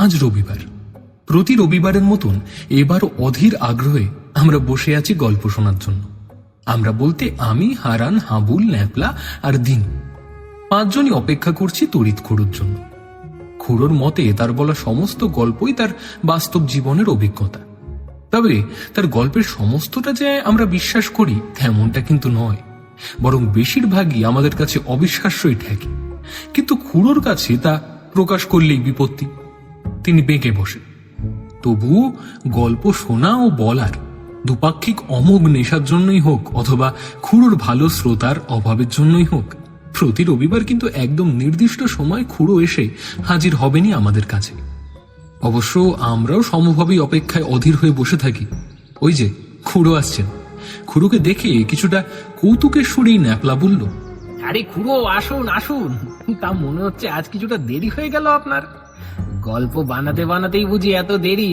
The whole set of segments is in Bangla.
আজ রবিবার। প্রতি রবিবারের মতন এবারও অধীর আগ্রহে আমরা বসে আছি গল্প শোনার জন্য। আমরা বলতে আমি, হারান, হাবুল, ন্যাপলা আর দিন, পাঁচজনই অপেক্ষা করছি তড়িৎ খুড়োর জন্য। খুড়োর মতে তার বলা সমস্ত গল্পই তার বাস্তব জীবনের অভিজ্ঞতা। তবে তার গল্পের সমস্তটা যে আমরা বিশ্বাস করি তেমনটা কিন্তু নয়, বরং বেশিরভাগই আমাদের কাছে অবিশ্বাস্যই ঠেকে। কিন্তু খুড়োর কাছে তা প্রকাশ করলেই বিপত্তি। তিনি বেঁকে বসে। তবুও গল্প শোনা ও বলার দুপাক্ষিক অমোঘ নেশার জন্যই হোক অথবা খুড়োর ভালো শ্রোতার অভাবের জন্যই হোক, প্রতি রবিবার কিন্তু একদম নির্দিষ্ট সময় খুড়ো এসে হাজির হবেনই আমাদের কাছে। অবশ্য আমরাও সমভাবেই অপেক্ষায় অধীর হয়ে বসে থাকি। ওই যে খুড়ো আসছেন। খুড়োকে দেখে কিছুটা কৌতুকের সুরেই ন্যাপলা বলল, আরে খুড়ো, আসুন আসুন। তা মনে হচ্ছে আজ কিছুটা দেরি হয়ে গেল আপনার। গল্প বানাতে বানাতেই বুঝি এত দেরি?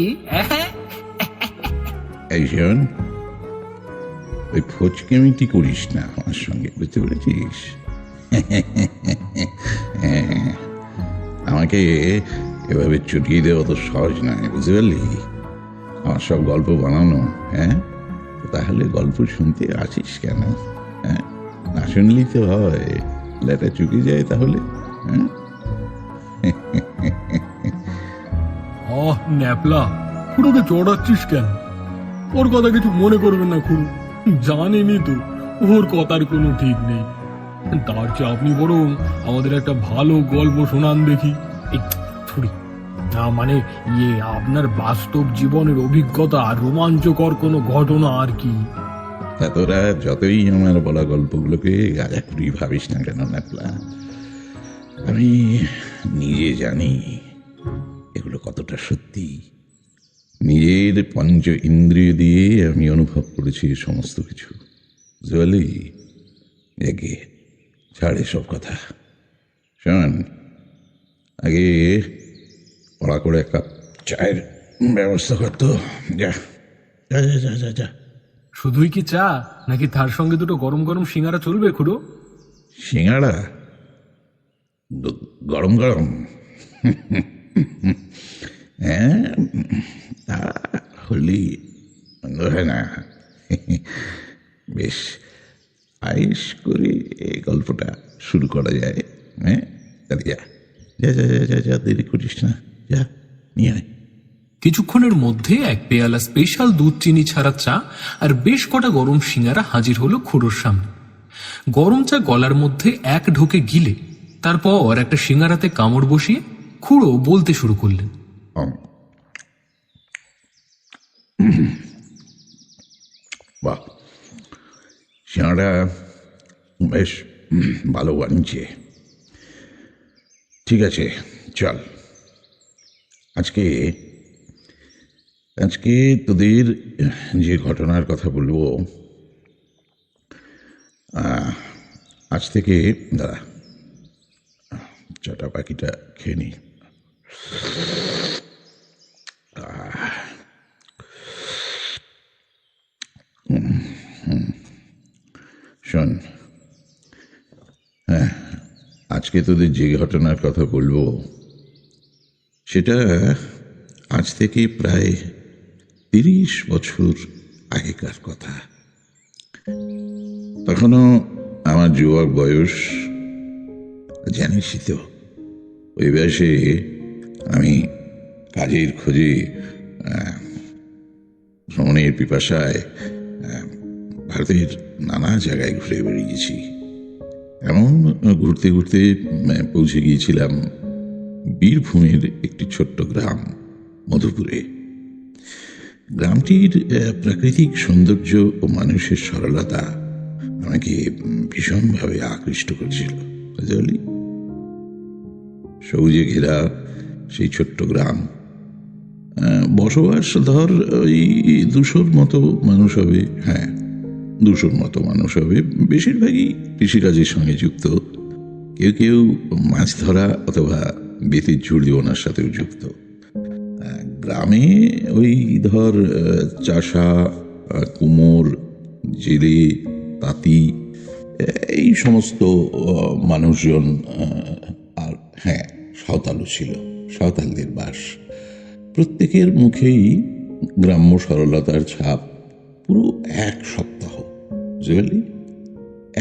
এই শোন, ওই ফচকেমিটি করিস না আমার সঙ্গে, বুঝতে পেরেছিস? আমাকে এভাবে চটিয়ে দেওয়া তো সহজ নয়, বুঝতে পারলি? আমার সব গল্প বানানো, হ্যাঁ? তাহলে গল্প শুনতে আসিস কেন? হ্যাঁ, না শুনলেই তো হয়, লেটা চুকে যায় তাহলে। হ্যাঁ, আহ ন্যাপলা, খুড়োকে চড়াচ্ছিস কেন? ওর কথা কিছু মনে করবেন না খুড়ো, জানেনই তো ওর কথার কোনো ঠিক নেই। তার চেয়ে আপনি বরং আমাদের একটা ভালো গল্প শোনান দেখি। এই ছুরি না, মানে আপনার বাস্তব জীবনের অভিজ্ঞতা, রোমাঞ্চকর কোনো ঘটনা আর কি। তা তোরা যতই আমার বলা গল্পগুলোকে গাঁজাখুরি ভাবিস না কেন ন্যাপলা, আমি নিজে জানি এগুলো কতটা সত্যি। নিজের পঞ্চ ইন্দ্রিয় দিয়ে আমি অনুভব করেছি সমস্ত কিছু, বুঝতে পারলি? একে ছাড়ে সব কথা। শোন, আগে পড়া করে এক কাপ চায়ের ব্যবস্থা করতো। যা যা যা যা যা যা। শুধুই কি চা, নাকি তার সঙ্গে দুটো গরম গরম সিঙ্গারা চলবে খুড়ো? সিঙ্গাড়া গরম গরম? হ্যাঁ, তা হলি মন্দ হয় না। বেশ আয়েস করে এই গল্পটা শুরু করা যায়। হ্যাঁ, তাহলে যা যা যা যা যা যা, দেরি করিস না, যা নিয়ে আয়। কিছুক্ষণের মধ্যে এক পেয়ালা স্পেশাল দুধ চিনি ছাড়া চা আর বেশ কটা গরম সিঙ্গারা হাজির হলো খুড়োর সামনে। গরম চা গলার মধ্যে এক ঢোকে গিলে তারপর একটা সিঙ্গারাতে কামড় বসিয়ে খুড়ো বলতে শুরু করলেন, বাহ, সিঙ্গাড়া বেশ ভালো বানিয়েছে। ঠিক আছে, চল আজকে আজকে তোদের যে ঘটনার কথা বলবো, আজ থেকে দাঁড়া, চাটা পাখিটা খেয়ে নি। শোন, হ্যাঁ, আজকে তোদের যে ঘটনার কথা বলবো সেটা আজ থেকে প্রায় 30 বছর আগেকার কথা। তখনও আমার যুবক বয়স, জানিসই তো। ওই বয়সে আমি কাজের খোঁজে, ভ্রমণের পিপাসায় ভারতের নানা জায়গায় ঘুরে বেড়িয়েছি। এমন ঘুরতে ঘুরতে পৌঁছে গিয়েছিলাম বীরভূমের একটি ছোট্ট গ্রাম মধুপুরে। গ্রামটির প্রাকৃতিক সৌন্দর্য ও মানুষের সরলতা আমাকে ভীষণভাবে আকৃষ্ট করছিল, বুঝলি? সবুজে ঘেরা সেই ছোট্ট গ্রাম, বসবাস ধর ওই 200 মতো মানুষ হবে। হ্যাঁ, 200 মতো মানুষ হবে। বেশিরভাগই কৃষিকাজের সঙ্গে যুক্ত, কেউ কেউ মাছ ধরা অথবা বেতের ঝুড়ি ওনার সাথেও যুক্ত। গ্রামে ওই ধর চাষা, কুমোর, জেলে, তাঁতি, এই সমস্ত মানুষজন। আর হ্যাঁ, সাঁওতালও ছিল, সাঁওতালদের বাস। প্রত্যেকের মুখেই গ্রাম্য সরলতার ছাপ। পুরো 1 সপ্তাহ, বুঝতে পারলি?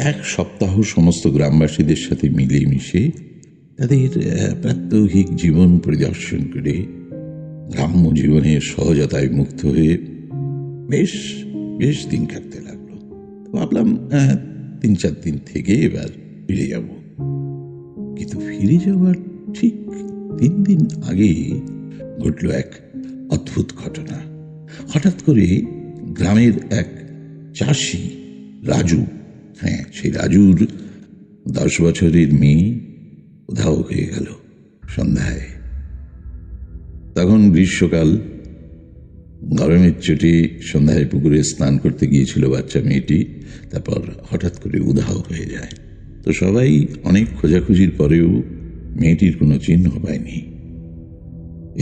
1 সপ্তাহ সমস্ত গ্রামবাসীদের সাথে মিলেমিশে তাদের প্রাত্যহিক জীবন পরিদর্শন করে গ্রাম্য জীবনের সহজতায় মুক্ত হয়ে বেশ বেশ দিন কাটতে লাগলো। তো ভাবলাম 3-4 দিন থেকে এবার ফিরে যাব। কিন্তু ফিরে যাওয়ার ঠিক 3 দিন আগে ঘটল এক অদ্ভুত ঘটনা। হঠাৎ করে গ্রামের এক চাষি রাজু, হ্যাঁ সেই রাজুর 10 বছরের মেয়ে উধাও হয়ে গেল সন্ধ্যায়। তখন গ্রীষ্মকাল, গরমের চোটে সন্ধ্যায় পুকুরে স্নান করতে গিয়েছিল বাচ্চা মেয়েটি, তারপর হঠাৎ করে উধাও হয়ে যায়। তো সবাই অনেক খোঁজাখুঁজির পরেও মেয়েটির কোনো চিহ্ন পায়নি।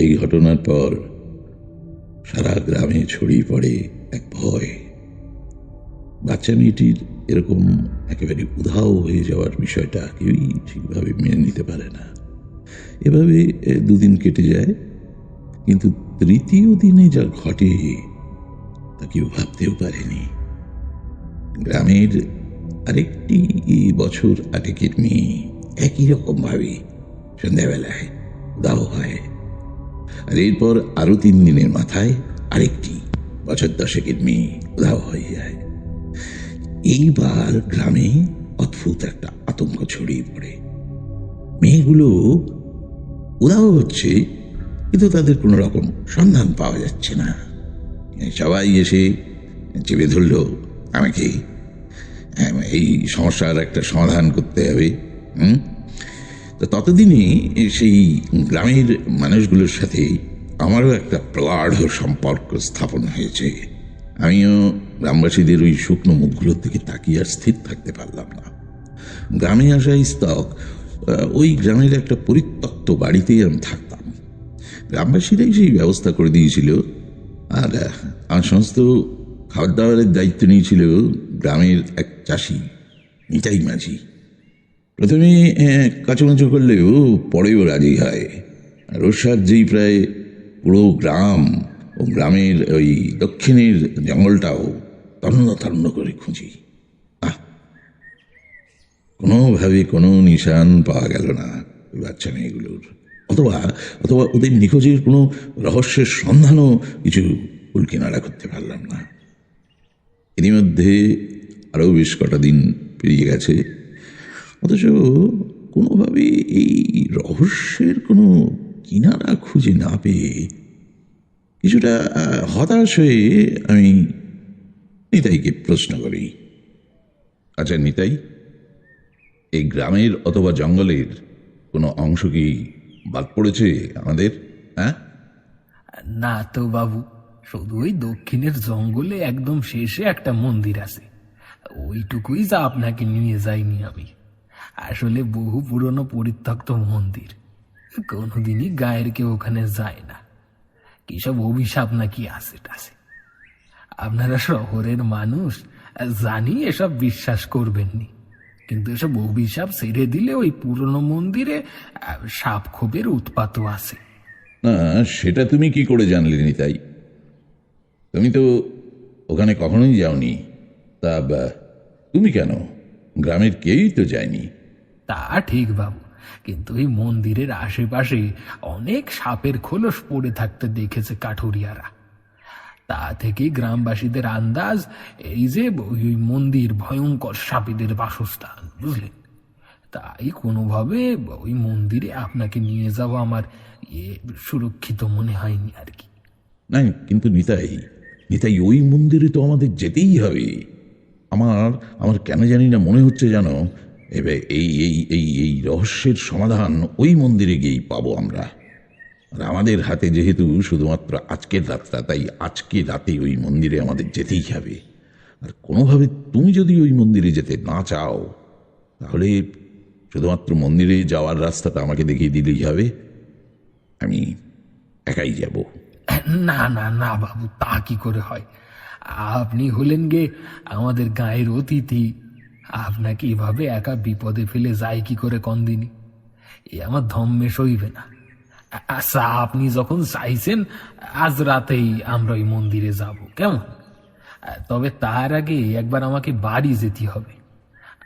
এই ঘটনার পর সারা গ্রামে ছড়িয়ে পড়ে এক ভয়। বাচ্চা মেয়েটির এরকম একেবারে উধাও হয়ে যাওয়ার বিষয়টা কেউই ঠিকভাবে মেনে নিতে পারে না। এভাবে 2 দিন কেটে যায়, কিন্তু 3য় দিনে যা ঘটে তা কেউ ভাবতেও পারেনি। গ্রামের আরেকটি বছর আগেকের মেয়ে একই রকম ভাবে সন্ধ্যাবেলায় উধাও হয়। আর এরপর আরো 3 দিনের মাথায় আরেকটি বছর 10-এর মেয়ে উধাও হয়ে যায়। এইবার গ্রামে অদ্ভুত একটা আতঙ্ক ছড়িয়ে পড়ে। মেয়েগুলো উধাও হচ্ছে, কিন্তু তাদের কোনো রকম সন্ধান পাওয়া যাচ্ছে না। সবাই এসে চেপে ধরল আমাকে, এই সমস্যার একটা সমাধান করতে হবে। তো ততদিনে সেই গ্রামের মানুষগুলোর সাথে আমারও একটা প্রগাঢ় সম্পর্ক স্থাপন হয়েছে। আমিও গ্রামবাসীদের ওই শুকনো মুখগুলোর দিকে তাকিয়ে আর স্থির থাকতে পারলাম না। গ্রামে আসা ইস্তক ওই গ্রামের একটা পরিত্যক্ত বাড়িতেই আমি থাকতাম। গ্রামবাসীরাই সেই ব্যবস্থা করে দিয়েছিল, আর আমার সমস্ত খাবার দাবারের দায়িত্ব নিয়েছিল গ্রামের এক চাষি নিতাই মাঝি। প্রথমে কাচুমাচু করলেও পরেও রাজি হয়। আর ওর সাহায্যেই প্রায় পুরো গ্রাম ও গ্রামের ওই দক্ষিণের জঙ্গলটাও তন্ন তন্ন করে খুঁজি। কোনোভাবে কোনো নিশান পাওয়া গেল না ওই বাচ্চা মেয়েগুলোর, অথবা ওদের নিখোঁজের কোনো রহস্যের সন্ধানও কিছু উল্কিনাড়া করতে পারলাম না। এরই মধ্যে আরও বেশ কটা দিন পেরিয়ে গেছে, অথচ কোনোভাবে এই রহস্যের কোনো কিনারা খুঁজে না পেয়ে কিছুটা হতাশ হয়ে আমি নিতাইকে প্রশ্ন করি, আচ্ছা নিতাই, এই গ্রামের অথবা জঙ্গলের কোনো অংশ কি বাদ পড়েছে আমাদের? হ্যাঁ, না তো বাবু, শুধু ওই দক্ষিণের জঙ্গলে একদম শেষে একটা মন্দির আছে, ওইটুকুই যা আপনাকে নিয়ে যাইনি আমি। আসলে বহু পুরনো পরিত্যক্ত মন্দির, কোনোদিনই গায়ের কেউ ওখানে যায় না। কিসব অভিশাপ নাকি আছে টাছে। আপনারা শহরের মানুষ, জানি এসব বিশ্বাস করবেননি, কিন্তু এসব অভিশাপ ছেড়ে দিলে ওই পুরনো মন্দিরে সাপ খোপের উৎপাতও আছে। না সেটা তুমি কি করে জানলে নিতাই? তুমি তো ওখানে কখনোই যাওনি। তা তুমি কেন? গ্রামের কেউই তো যায়নি। তা ঠিক বাবু, কিন্তু এই মন্দিরের আশেপাশে অনেক সাপের খোলস পড়ে থাকতে দেখেছে কাঠুরিয়ারা। তা থেকে গ্রামবাসীদের আন্দাজ এই যে ওই মন্দির ভয়ঙ্কর সাপেদের বাসস্থান, বুঝলেন? তাই কোনোভাবে ওই মন্দিরে আপনাকে নিয়ে যাওয়া আমার সুরক্ষিত মনে হয়নি আর কি। না কিন্তু নিতাই ওই মন্দিরে তো আমাদের যেতেই হবে। আমার কেন জানি না মনে হচ্ছে যেন এবার এই রহস্যের সমাধান ওই মন্দিরে গিয়েই পাবো আমরা। আর আমাদের হাতে যেহেতু শুধুমাত্র আজকের রাতটা, তাই আজকে রাতে ওই মন্দিরে আমাদের যেতেই হবে। আর কোনোভাবে তুমি যদি ওই মন্দিরে যেতে না চাও, তাহলে শুধুমাত্র মন্দিরে যাওয়ার রাস্তাটা আমাকে দেখিয়ে দিলেই হবে, আমি একাই যাব। না না না বাবু, তা কি করে হয়? আপনি হলেন গে আমাদের গায়ের অতিথি, আপনাকে এভাবে একা বিপদে ফেলে যায় কি করে কন্দিনি? এ আমার ধম্মে সইবে না। আচ্ছা, আপনি যখন চাইছেন আজ রাতেই আমরা ওই মন্দিরে যাব, কেমন? তবে তার আগে একবার আমাকে বাড়ি যেতে হবে।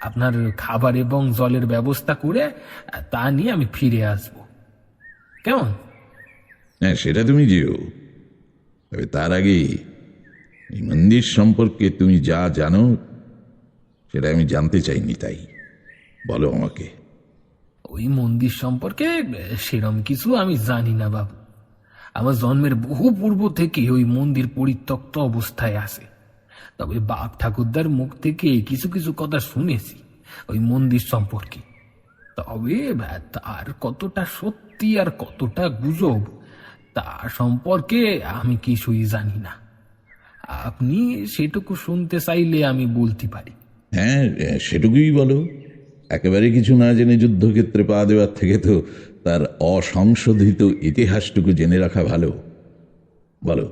আপনার খাবার এবং জলের ব্যবস্থা করে তা নিয়ে আমি ফিরে আসব, কেমন? হ্যাঁ, সেটা তুমি যেও, তবে তার আগে এই মন্দির সম্পর্কে তুমি যা জানো সেটা আমি জানতে চাইনি, তাই বলো আমাকে। ওই মন্দির সম্পর্কে সেরম কিছু আমি জানি না বাবু। আমার জন্মের বহু পূর্ব থেকে ওই মন্দির পরিত্যক্ত অবস্থায় আছে। তবে বাপ ঠাকুরদার মুখ থেকে কিছু কিছু কথা শুনেছি ওই মন্দির সম্পর্কে। তবে তার কতটা সত্যি আর কতটা গুজব তা সম্পর্কে আমি কিছুই জানি না। আপনি সেটুকু শুনতে চাইলে আমি বলতে পারি। হ্যাঁ, সেটুকুই বলো। একেবারে কিছু না জেনে যুদ্ধক্ষেত্রে পা দেওয়ার থেকে তো তার অসংশোধিত ইতিহাসটুকু জেনে রাখা ভালো। বলো।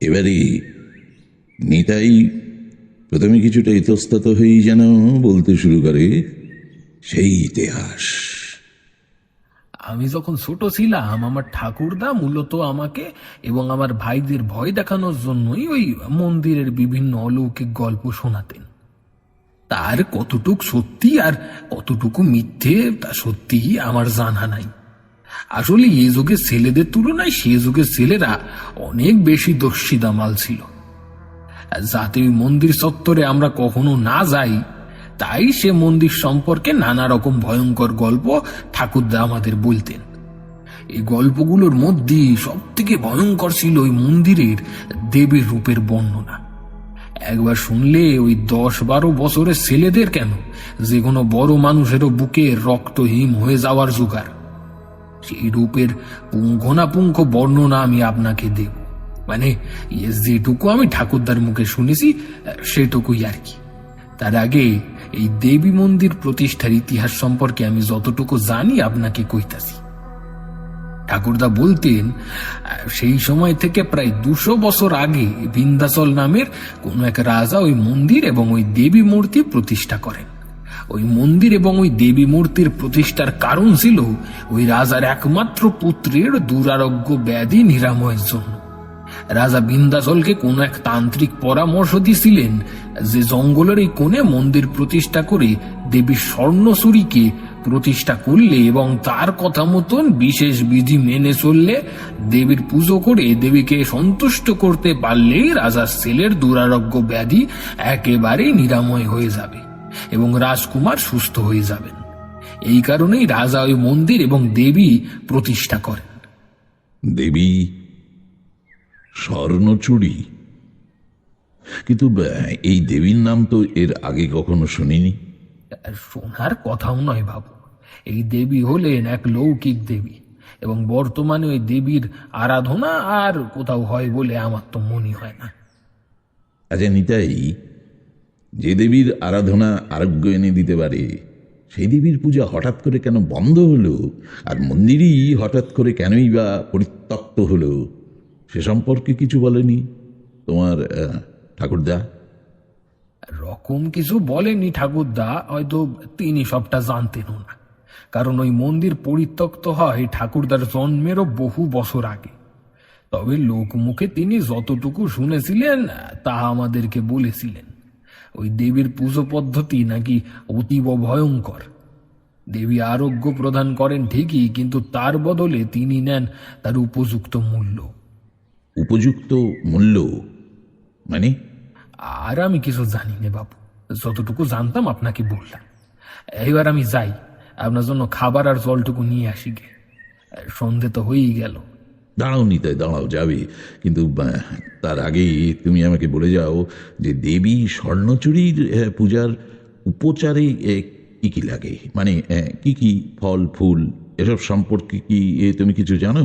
এবারে নিতাই প্রথমে কিছুটা ইতস্তত হয়েই যেন বলতে শুরু করে সেই ইতিহাস। আমি যখন ছোট ছিলাম আমার ঠাকুরদা মূলত আমাকে এবং আমার ভাইদের ভয় দেখানোর জন্যই ওই মন্দিরের বিভিন্ন অলৌকিক গল্প শোনাতেন। তার কতটুক সত্যি আর কতটুকু মিথ্যে তা সত্যি আমার জানা নাই। আসলে এই যুগের ছেলেদের তুলনায় সে যুগের ছেলেরা অনেক বেশি দস্যিদামাল ছিল। যাতে ওই মন্দির চত্বরে আমরা কখনো না যাই, তাই সে মন্দির সম্পর্কে নানা রকম ভয়ঙ্কর গল্প ঠাকুরদা আমাদের বলতেন। এই গল্পগুলোর মধ্যে সব থেকে ভয়ঙ্কর ছিল ওই মন্দিরের দেবীর রূপের বর্ণনা। একবার শুনলে ওই 10-12 বছরের ছেলেদের কেন, যে কোনো বড় মানুষেরও বুকে রক্ত হিম হয়ে যাওয়ার জোগাড়। সেই রূপের পুঙ্খানুপুঙ্খ বর্ণনা আমি আপনাকে দেব, মানে যেটুকু আমি ঠাকুরদার মুখে শুনেছি সেটুকুই আর কি। তার আগে এই দেবী মন্দির প্রতিষ্ঠার ইতিহাস সম্পর্কে আমি যতটুকু জানি আপনাকে কইতাছি। ঠাকুরদা বলতেন সেই সময় থেকে প্রায় 200 বছর আগে বিন্ধ্যাচল নামের কোন এক রাজা ওই মন্দির এবং ওই দেবী মূর্তি প্রতিষ্ঠা করেন। ওই মন্দির এবং ওই দেবী মূর্তির প্রতিষ্ঠার কারণ ছিল ওই রাজার একমাত্র পুত্রের দুরারোগ্য ব্যাধি নিরাময়ের জন্য। রাজা বিন্ধ্যাচলকে কোন এক তান্ত্রিক পরামর্শ দিয়েছিলেন যে জঙ্গলের এই কোণে মন্দির প্রতিষ্ঠা করে দেবী স্বর্ণচূড়ীকে প্রতিষ্ঠা করলে এবং তার কথা মতন বিশেষ বিধি মেনে চললে, দেবীর পুজো করে দেবীকে সন্তুষ্ট করতে পারলেই রাজার ছেলের দুরারোগ্য ব্যাধি একেবারেই নিরাময় হয়ে যাবে এবং রাজকুমার সুস্থ হয়ে যাবেন। এই কারণেই রাজা ওই মন্দির এবং দেবী প্রতিষ্ঠা করেন। দেবী স্বর্ণচূড়ি, কিন্তু এই দেবীর নাম তো এর আগে কখনো শুনিনি। শোনার কথাও নয় বাবু। এই দেবী হলেন এক লৌকিক দেবী এবং বর্তমানে ওই দেবীর আরাধনা আর কোথাও হয় বলে আমার তো মনে হয় না। আচ্ছা নিতাই, যে দেবীর আরাধনা আরোগ্য এনে দিতে পারে সেই দেবীর পূজা হঠাৎ করে কেন বন্ধ হলো, আর মন্দিরই হঠাৎ করে কেনই বা পরিত্যক্ত হলো, সে সম্পর্কে কিছু বলেনি তোমার ঠাকুরদা? রকম কিছু বলেনি ঠাকুরদা, হয়তো তিনি সবটা জানতেনও না। কারণ ওই মন্দির পরিত্যক্ত হয় ঠাকুরদার জন্মেরও বহু বছর আগে। তবে লোকমুখে তিনি যতটুকু শুনেছিলেন তা আমাদেরকে বলেছিলেন। ওই দেবীর পুজো পদ্ধতি নাকি অতীব ভয়ঙ্কর। দেবী আরোগ্য প্রদান করেন ঠিকই, কিন্তু তার বদলে তিনি নেন তার উপযুক্ত মূল্য। উপযুক্ত মূল্য মানে? আর আমি কিছু জানি না বাবু, যতটুকু জানতাম আপনাকে বললাম। এবার আমি যাই, আপনার জন্য খাবার আর জলটুকু নিয়ে আসি গে। সন্ধে তো হয়েই গেল। দাঁড়াও নিতাই, দাঁড়াও, যাবে, কিন্তু তার আগে তুমি আমাকে বলে যাও যে দেবী স্বর্ণচূড়ির পূজার উপচারে কি কি লাগে, মানে কি কি ফল ফুল এসব সম্পর্কে কি তুমি কিছু জানো?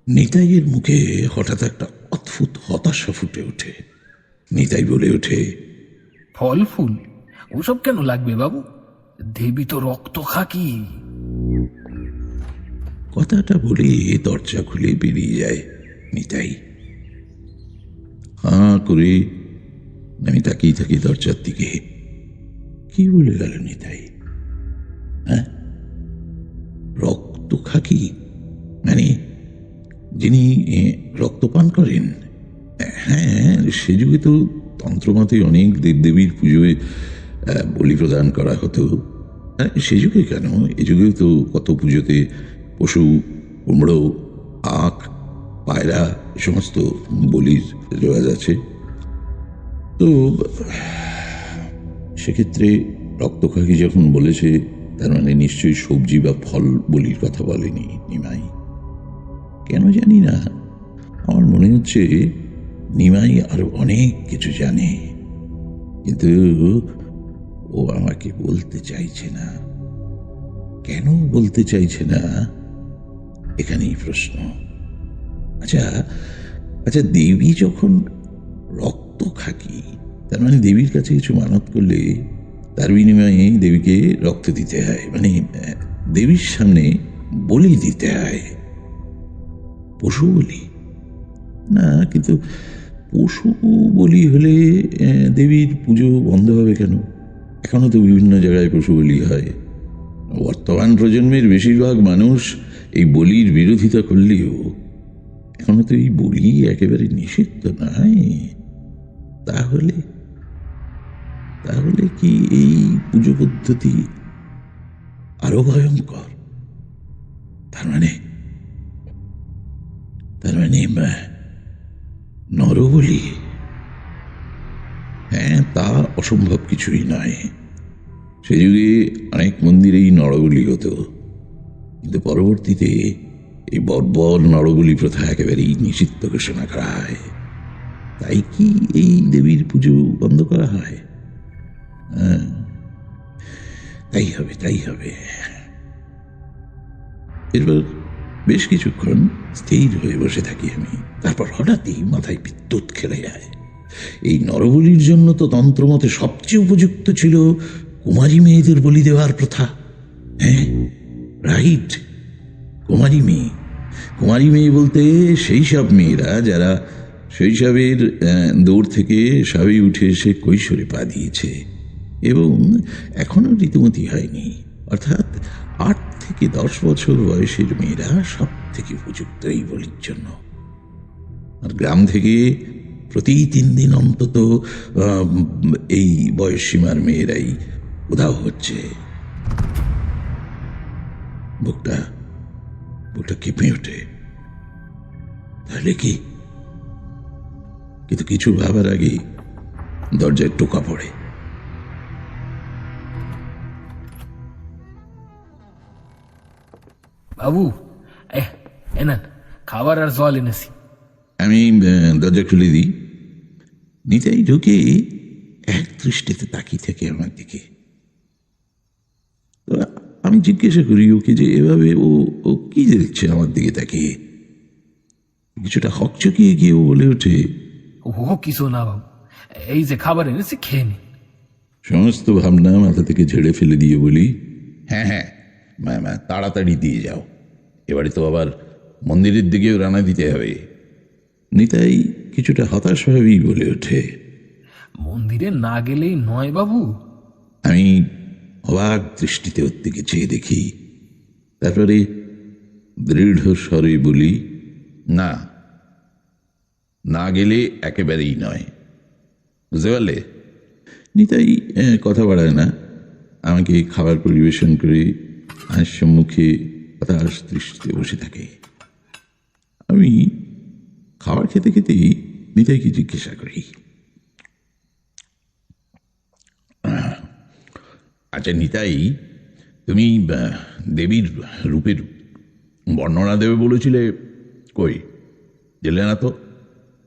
নিতাইয়ের মুখে হঠাৎ একটা অদ্ভুত হতাশা ফুটে ওঠে। নিতাই বলে ওঠে, ফল ফুল ওসব কেন লাগবে বাবু? দেবী তো রক্ত খাকি। কথাটা বলে দরজা খুলে বেরিয়ে যায় নিতাই। হাঁ করে আমি তাকিয়ে থাকি দরজার দিকে। কি বলে গেল নিতাই? হ্যাঁ, রক্ত খাকি? মানে যিনি রক্ত পান করেন? হ্যাঁ, সে যুগে তো তন্ত্রমতে অনেক দেবদেবীর পুজোয় বলি প্রদান করা হতো। সে যুগে কেন, এ যুগেও তো কত পুজোতে পশু, কুমড়ো, আখ, পায়রা এ সমস্ত বলির রেওয়াজ আছে। তো সেক্ষেত্রে রক্তখাকি যখন বলেছে, তার মানে নিশ্চয়ই সবজি বা ফল বলির কথা বলেনি নিমাই। কেন জানি না, আমার মনে হচ্ছে নিমাই আরো অনেক কিছু জানে, কিন্তু ও আমাকে বলতে চাইছে না। কেন বলতে চাইছে না, এখানেই প্রশ্ন। আচ্ছা আচ্ছা, দেবী যখন রক্ত খাকি, তার মানে দেবীর কাছে কিছু মানত করলে তার বিনিময়ে দেবীকে রক্ত দিতে হয়, মানে দেবীর সামনে বলি দিতে হয়। পশু বলি না, কিন্তু পশু বলি হলে দেবীর পুজো বন্ধ হবে কেন? এখনো তো বিভিন্ন জায়গায় পশু বলি হয়। বর্তমান প্রজন্মের বেশিরভাগ মানুষ এই বলির বিরোধিতা করলেও এখনো তো এই বলি একেবারে নিষিদ্ধ নয়। তাহলে তাহলে কি এই পুজো পদ্ধতি আরো ভয়ঙ্কর? তার মানে নরবলি? হ্যাঁ, তা অসম্ভব কিছুই নয়। সে যুগে অনেক মন্দিরেই নরবলি হতো, কিন্তু পরবর্তীতে এই বর্বর নরবলি প্রথা একেবারেই নিষিদ্ধ ঘোষণা করা হয়। তাই কি এই দেবীর পুজো বন্ধ করা হয়? তাই হবে, তাই হবে। এরপর বেশ কিছুক্ষণ স্থির হয়ে বসে থাকি আমি। তারপর হঠাৎই মাথায় বিদ্যুৎ খেলে যায়। এই নরবলির জন্য তো তন্ত্রমতে সবচেয়ে উপযুক্ত ছিল কুমারী মেয়েদের বলি দেওয়ার প্রথা। হ্যাঁ, রাইট, কুমারী মেয়ে। কুমারী মেয়ে বলতে সেই সব মেয়েরা যারা শৈশবের দৌড় থেকে সবই উঠে এসে কৈশোরে পা দিয়েছে এবং এখনো ঋতুমতি হয়নি, অর্থাৎ 8 থেকে 10 বছর বয়সের মেয়েরা সব থেকে উপযুক্ত এই বলির জন্য। আর গ্রাম থেকে প্রতি 3 দিন অন্তত এই বয়সসীমার মেয়েরাই উধাও হচ্ছে। বুকটা কেঁপে ওঠে। তাহলে কি? কিন্তু কিছু ভাবার আগে দরজায় টোকা পড়ে। বাবু, এনান খাবার আর জল এনেছি। আমি দরজা খুলে দিই। নিতাই ঢুকে এক দৃষ্টিতে তাকিয়ে থাকে আমার দিকে। তো আমি জিজ্ঞাসা করি ওকে যে এভাবে ও কি দেখছে আমার দিকে তাকিয়ে। কিছুটা হকচকিয়ে গিয়ে ও বলে ওঠে, ও কিছু না বাবু, এই যে খাবার এনেছি, খেয়ে নিন। সমস্ত ভাবনা মাথা থেকে ঝেড়ে ফেলে দিয়ে বলি, হ্যাঁ হ্যাঁ, তাড়াতাড়ি দিয়ে যাও, এবারে তো আবার মন্দিরের দিকেও রানা দিতে হবে। নিতাই কিছুটা হতাশভাবেই বলে ওঠে, মন্দিরে না গেলেই নয় বাবু। আমি অবাক দৃষ্টিতে ওর দিকে চেয়ে দেখি। তারপরে দৃঢ় স্বরে বলি, না, না গেলে একেবারেই নয়, বুঝতে পারলে? নিতাই কথা বাড়ায় না, আমাকে খাবার পরিবেশন করে সম্মুখে হতাশ দৃষ্টিতে বসে থাকে। আমি খাবার খেতে খেতেই নিতাইকে জিজ্ঞাসা করি, আচ্ছা নিতাই, তুমি দেবীর রূপের বর্ণনা দেবে বলেছিলে, কই গেলে না তো?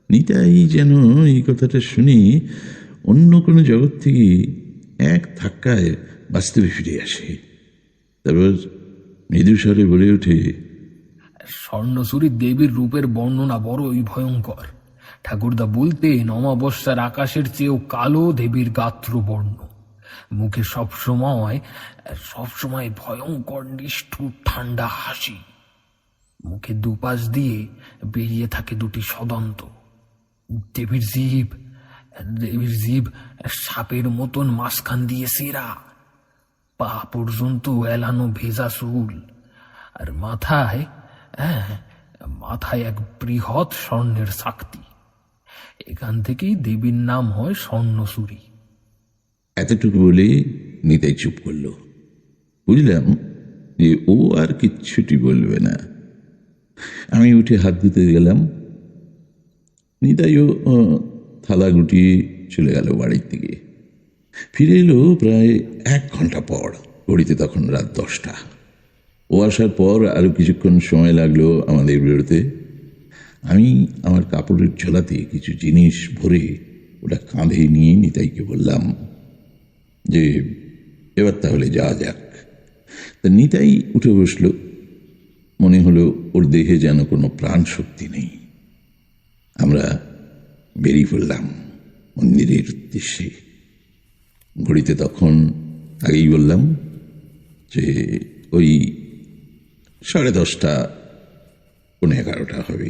নিতাই যেন এই কথাটা শুনে অন্য কোনো জগৎ থেকে এক ধাক্কায় বাস্তবে ফিরে আসে। তারপর মৃদু স্বরে বলে ওঠে, স্বর্ণচূড়ি দেবীর রূপের বর্ণনা বড়ই ভয়ঙ্কর। ঠাকুরদা বলতেন, অমাবস্যার আকাশের চেয়েও কালো দেবীর গাত্র বর্ণ। মুখে সবসময় ভয়ঙ্কর নিষ্ঠুর ঠান্ডা হাসি। মুখে দুপাশ দিয়ে বেরিয়ে থাকে দুটি সদন্ত। দেবীর জিভ সাপের মতন মাঝখান দিয়ে সেরা। পা পর্যন্ত এলানো ভেজা চুল, আর মাথায় হ্যাঁ, মাথায় এক বৃহৎ স্বর্ণের সাক্তি। এখান থেকেই দেবীর নাম হয় স্বর্ণসুরী। এতটুকু বলে নিতাই চুপ করল। বুঝলাম যে ও আর কিচ্ছুটি বলবে না। আমি উঠে হাত ধুতে গেলাম। নিতাইও থালা গুটিয়ে চলে গেল বাড়ির দিকে। ফিরে এলো প্রায় 1 ঘন্টা পর। ঘড়িতে তখন রাত 10টা। ও আসার পর আরো কিছুক্ষণ সময় লাগলো আমাদের বেরোতে। আমি আমার কাপড়ের ঝোলাতে কিছু জিনিস ভরে ওটা কাঁধে নিয়ে নিতাইকে বললাম যে এবার তাহলে যাওয়া যাক। তা নিতাই উঠে বসল। মনে হলো ওর দেহে যেন কোনো প্রাণ শক্তি নেই। আমরা বেরিয়ে পড়লাম মন্দিরের উদ্দেশ্যে। ঘড়িতে তখন আগেই বললাম যে ওই 10:30 পৌনে 11টা হবে।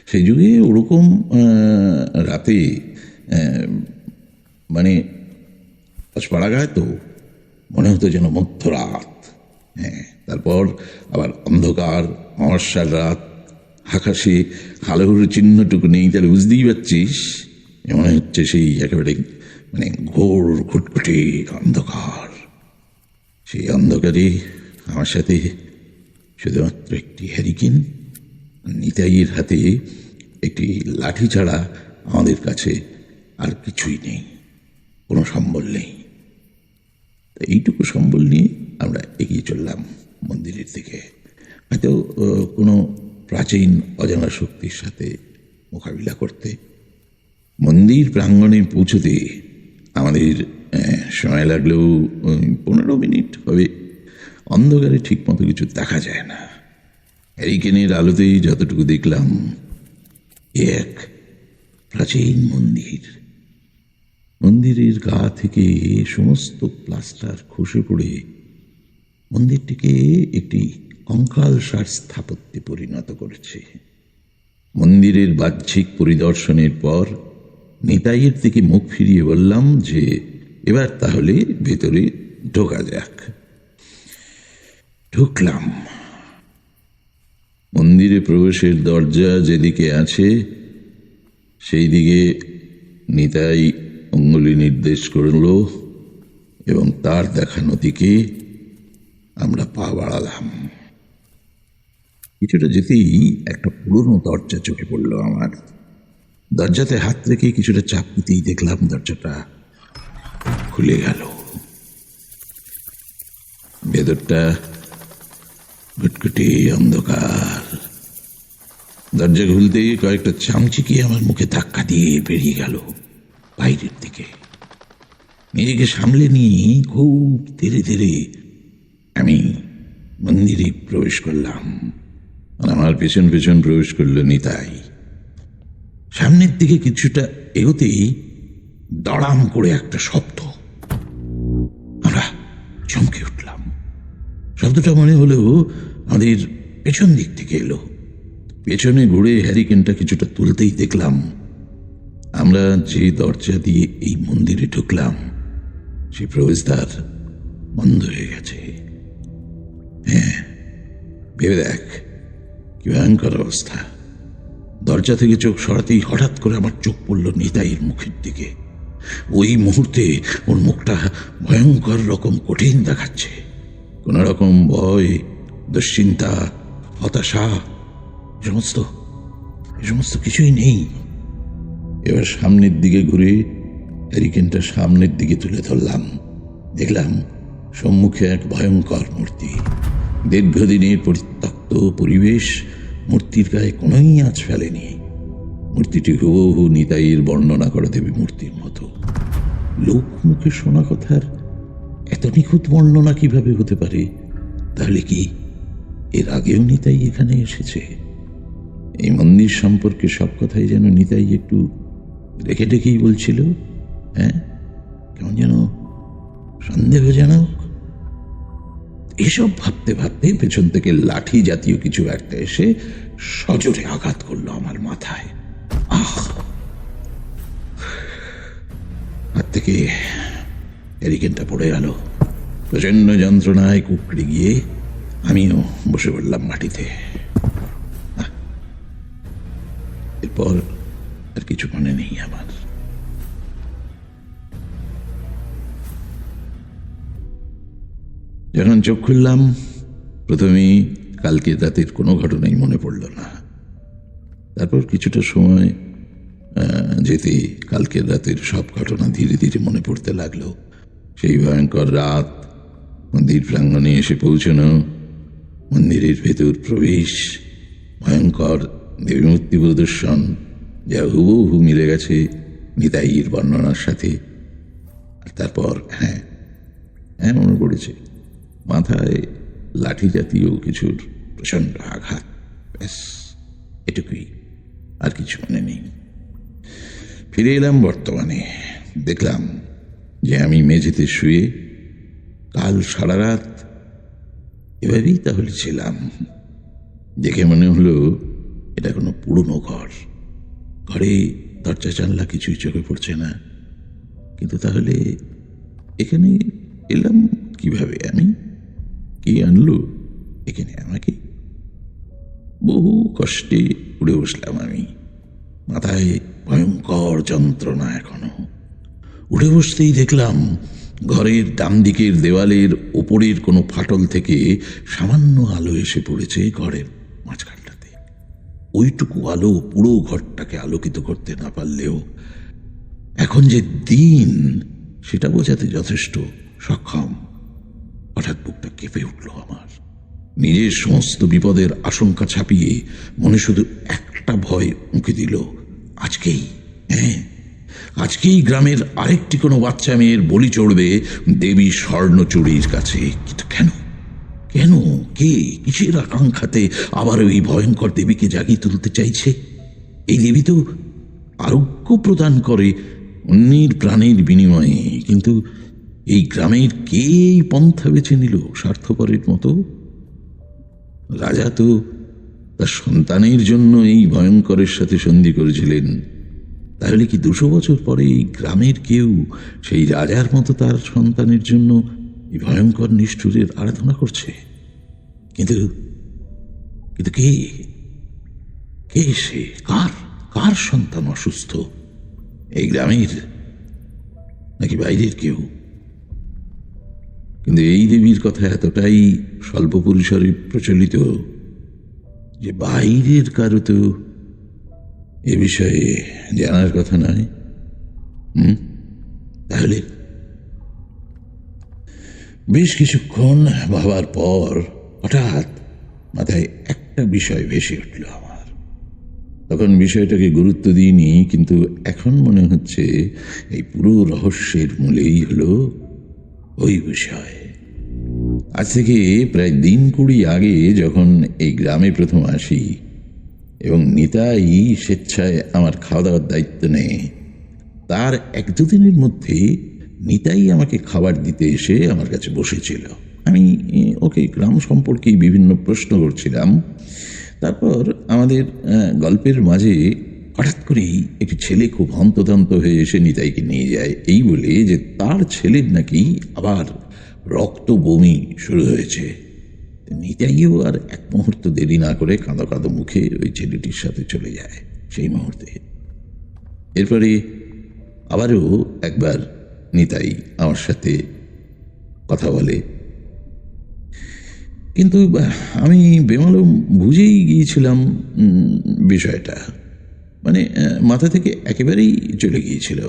সেই যুগে ওরকম রাতে মানে পাড়াগায় তো মনে হতো যেন মধ্যরাত। হ্যাঁ, তারপর আবার অন্ধকার, অমাবস্যার রাত, আকাশে আলোর চিহ্নটুকু নেই। তাহলে বুঝতেই পারছিস মনে হচ্ছে সেই একেবারে মানে ঘোর ঘুটঘুটে অন্ধকার। সেই অন্ধকারে আমার সাথে শুধুমাত্র একটি হ্যারিকেন, নিতাইয়ের হাতে একটি লাঠি ছাড়া আমাদের কাছে আর কিছুই নেই, কোনো সম্বল নেই। এইটুকু সম্বল নিয়ে আমরা এগিয়ে চললাম মন্দিরের দিকে, হয়তো কোনো প্রাচীন অজানা শক্তির সাথে মোকাবিলা করতে। মন্দির প্রাঙ্গণে পৌঁছতে আমাদের সময় লাগলেও 15 মিনিট হবে। অন্ধকারে ঠিক মতো কিছু দেখা যায় না। হ্যারিকেনের আলোতেই যতটুকু দেখলাম এক প্রাচীন মন্দির। মন্দিরের গা থেকে সমস্ত প্লাস্টার খসে পড়ে মন্দিরটিকে একটি কঙ্কালসার স্থাপত্যে পরিণত করেছে। মন্দিরের বাহ্যিক পরিদর্শনের পর নিতাইয়ের থেকে মুখ ফিরিয়ে বললাম যে এবার তাহলে ভেতরে ঢোকা যাক। ঢুকলাম। মন্দিরে প্রবেশের দরজা যেদিকে আছে সেই দিকে নিতাই অঙ্গুলি নির্দেশ করল এবং তার দেখানো দিকে আমরা পা বাড়ালাম। কিছুটা যেতেই একটা পুরনো দরজা চোখে পড়ল আমার। দরজাতে হাত রেখে কিছুটা চাপ দিতেই দেখলাম দরজাটা খুলে গেল। ভেতরটা ঘুটঘুটে অন্ধকার। দরজা খুলতে কয়েকটা চামচিকে আমার মুখে ধাক্কা দিয়ে বেরিয়ে গেল বাইরের দিকে। নিজেকে সামলে নিয়ে খুব ধীরে ধীরে আমি মন্দিরে প্রবেশ করলাম। আর আমার পেছন পেছন প্রবেশ করল নিতাই। সামনের দিকে কিছুটা এগোতেই দড়াম করে একটা শব্দ। আমরা চমকে উঠলাম। শব্দটা মনে হলো আমাদের পেছন দিক থেকে এলো। পেছনে ঘুরে হ্যারিকেনটা কিছুটা তুলতেই দেখলাম আমরা যে দরজা দিয়ে এই মন্দিরে ঢুকলাম সেই প্রবেশদ্বার বন্ধ হয়ে গেছে। হ্যাঁ, ভেবে দেখ কি ভয়ঙ্কর অবস্থা। দরজা থেকে চোখ সরাতেই হঠাৎ করে আমার চোখ পড়ল নিতাইয়ের মুখের দিকে। ওই মুহূর্তে ওর মুখটা ভয়ঙ্কর রকম কঠিন দেখাচ্ছে। কোন রকম ভয়, দুশ্চিন্তা, হতাশা এ সমস্ত কিছুই নেই। এবার সামনের দিকে ঘুরে হ্যারিকেনটা সামনের দিকে তুলে ধরলাম। দেখলাম সম্মুখে এক ভয়ঙ্কর মূর্তি। দীর্ঘদিনের পরিত্যক্ত পরিবেশ মূর্তির গায়ে কোনোই আঁচ ফেলেনি। মূর্তিটি হুবহু নিতাইয়ের বর্ণনা করা দেবী মূর্তির মতো। লোক মুখে শোনা কথার এত নিখুঁত বর্ণনা কিভাবে হতে পারে? তাহলে কি এর আগেও নিতাই এখানে এসেছে? এই মন্দির সম্পর্কে সব কথাই যেন নিতাই একটু রেখে রেখেই বলছিল। হ্যাঁ, কেমন যেন সন্দেহজনক। এসব ভাবতে ভাবতে পেছন থেকে লাঠি জাতীয় কিছু একটা এসে সজোরে আঘাত করলো আমার মাথায়। হাত থেকে হ্যারিকেনটা পড়ে গেল। প্রচন্ড যন্ত্রণায় কুকড়ে গিয়ে আমিও বসে পড়লাম মাটিতে। এরপর আর কিছু মনে নেই আমার। যখন চোখ খুললাম, প্রথমেই কালকের রাতের কোনো ঘটনাই মনে পড়ল না। তারপর কিছুটা সময় যেতে কালকের রাতের সব ঘটনা ধীরে ধীরে মনে পড়তে লাগলো। সেই ভয়ঙ্কর রাত, মন্দির প্রাঙ্গণে এসে পৌঁছানো, মন্দিরের ভেতর প্রবেশ, ভয়ঙ্কর দেবীমূর্তি প্রদর্শন, যা হুবহু মিলে গেছে নিতাইয়ের বর্ণনার সাথে। আর তারপর হ্যাঁ মনে পড়েছে, মাথায় লাঠি জাতীয় কিছুর প্রচণ্ড আঘাত। ব্যাস এটুকুই, আর কিছু মনে নেই। ফিরে এলাম বর্তমানে। দেখলাম যে আমি মেঝেতে শুয়ে কাল সারা রাত এভাবেই তাহলে ছিলাম। দেখে মনে হলো এটা কোনো পুরনো ঘর। ঘরে দরজা জানলা কিছুই চোখে পড়ছে না, কিন্তু তাহলে এখানে এলাম কিভাবে? আমি কে আনলো এখানে আমাকে? বহু কষ্টে উড়ে বসলাম আমি। মাথায় ভয়ঙ্কর যন্ত্রণা এখনো। উঠে বসতেই দেখলাম ঘরের ডান দিকের দেওয়ালের ওপরের কোনো ফাটল থেকে সামান্য আলো এসে পড়েছে ঘরের মাঝখানটাতে। ওইটুকু আলো পুরো ঘরটাকে আলোকিত করতে না পারলেও এখন যে দিন সেটা বোঝাতে যথেষ্ট সক্ষম। হঠাৎ বুকটা কেঁপে উঠল আমার। নিজের সমস্ত বিপদের আশঙ্কা ছাপিয়ে মনে শুধু একটা ভয় উঁকে দিল, আজকেই গ্রামের আরেকটি কোনো বাচ্চা মেয়ের বলি চড়বে দেবী স্বর্ণচূড়ির কাছে। কিন্তু কেন কেন কে কিসের আকাঙ্ক্ষাতে আবার ওই ভয়ঙ্কর দেবীকে জাগিয়ে তুলতে চাইছে? এই দেবী তো আরোগ্য প্রদান করে অন্যের প্রাণের বিনিময়ে, কিন্তু এই গ্রামের কে এই পন্থা বেছে নিল স্বার্থপরের মতো? রাজা তো তার সন্তানের জন্য এই ভয়ঙ্করের সাথে সন্ধি করেছিলেন। তাহলে কি 200 বছর পরে এই গ্রামের কেউ সেই রাজার মতো তার সন্তানের জন্য এই ভয়ঙ্কর নিষ্ঠুরের আরাধনা করছে? কিন্তু কিন্তু কে কে সে? কার সন্তান অসুস্থ? এই গ্রামের নাকি বাইরের কেউ? কিন্তু এই দেবীর কথা এতটাই স্বল্প পরিসরে প্রচলিত যে বাইরের কারো তো এ বিষয়ে জানার কথা নয়। তাহলে বেশ কিছুক্ষণ ভাবার পর হঠাৎ মাথায় একটা বিষয় ভেসে উঠল আমার। তখন বিষয়টাকে গুরুত্ব দিইনি, কিন্তু এখন মনে হচ্ছে এই পুরো রহস্যের মূলেই হলো ওই বিষয়। আজ থেকে প্রায় 20 আগে যখন এই গ্রামে প্রথম আসি এবং নিতাই স্বেচ্ছায় আমার খাওয়া দাওয়ার দায়িত্ব নেয়, তার 1-2 দিনের মধ্যে নিতাই আমাকে খাবার দিতে এসে আমার কাছে বসেছিল। আমি ওকে গ্রাম সম্পর্কে বিভিন্ন প্রশ্ন করছিলাম। তারপর আমাদের গল্পের মাঝে হঠাৎ করেই একটি ছেলে খুব হন্তদন্ত হয়ে এসে নিতাইকে নিয়ে যায়, এই বলে যে তার ছেলের নাকি আবার রক্ত বমি শুরু হয়েছে। নিতাইও আর এক মুহূর্ত দেরি না করে কাঁদো কাঁদো মুখে ওই ছেলেটির সাথে চলে যায় সেই মুহূর্তে। এরপরে আবারও একবার নিতাই আমার সাথে কথা বলে, কিন্তু আমি বেমালুম বুঝেই গিয়েছিলাম বিষয়টা, মানে মাথা থেকে একেবারেই চলে গিয়েছিল।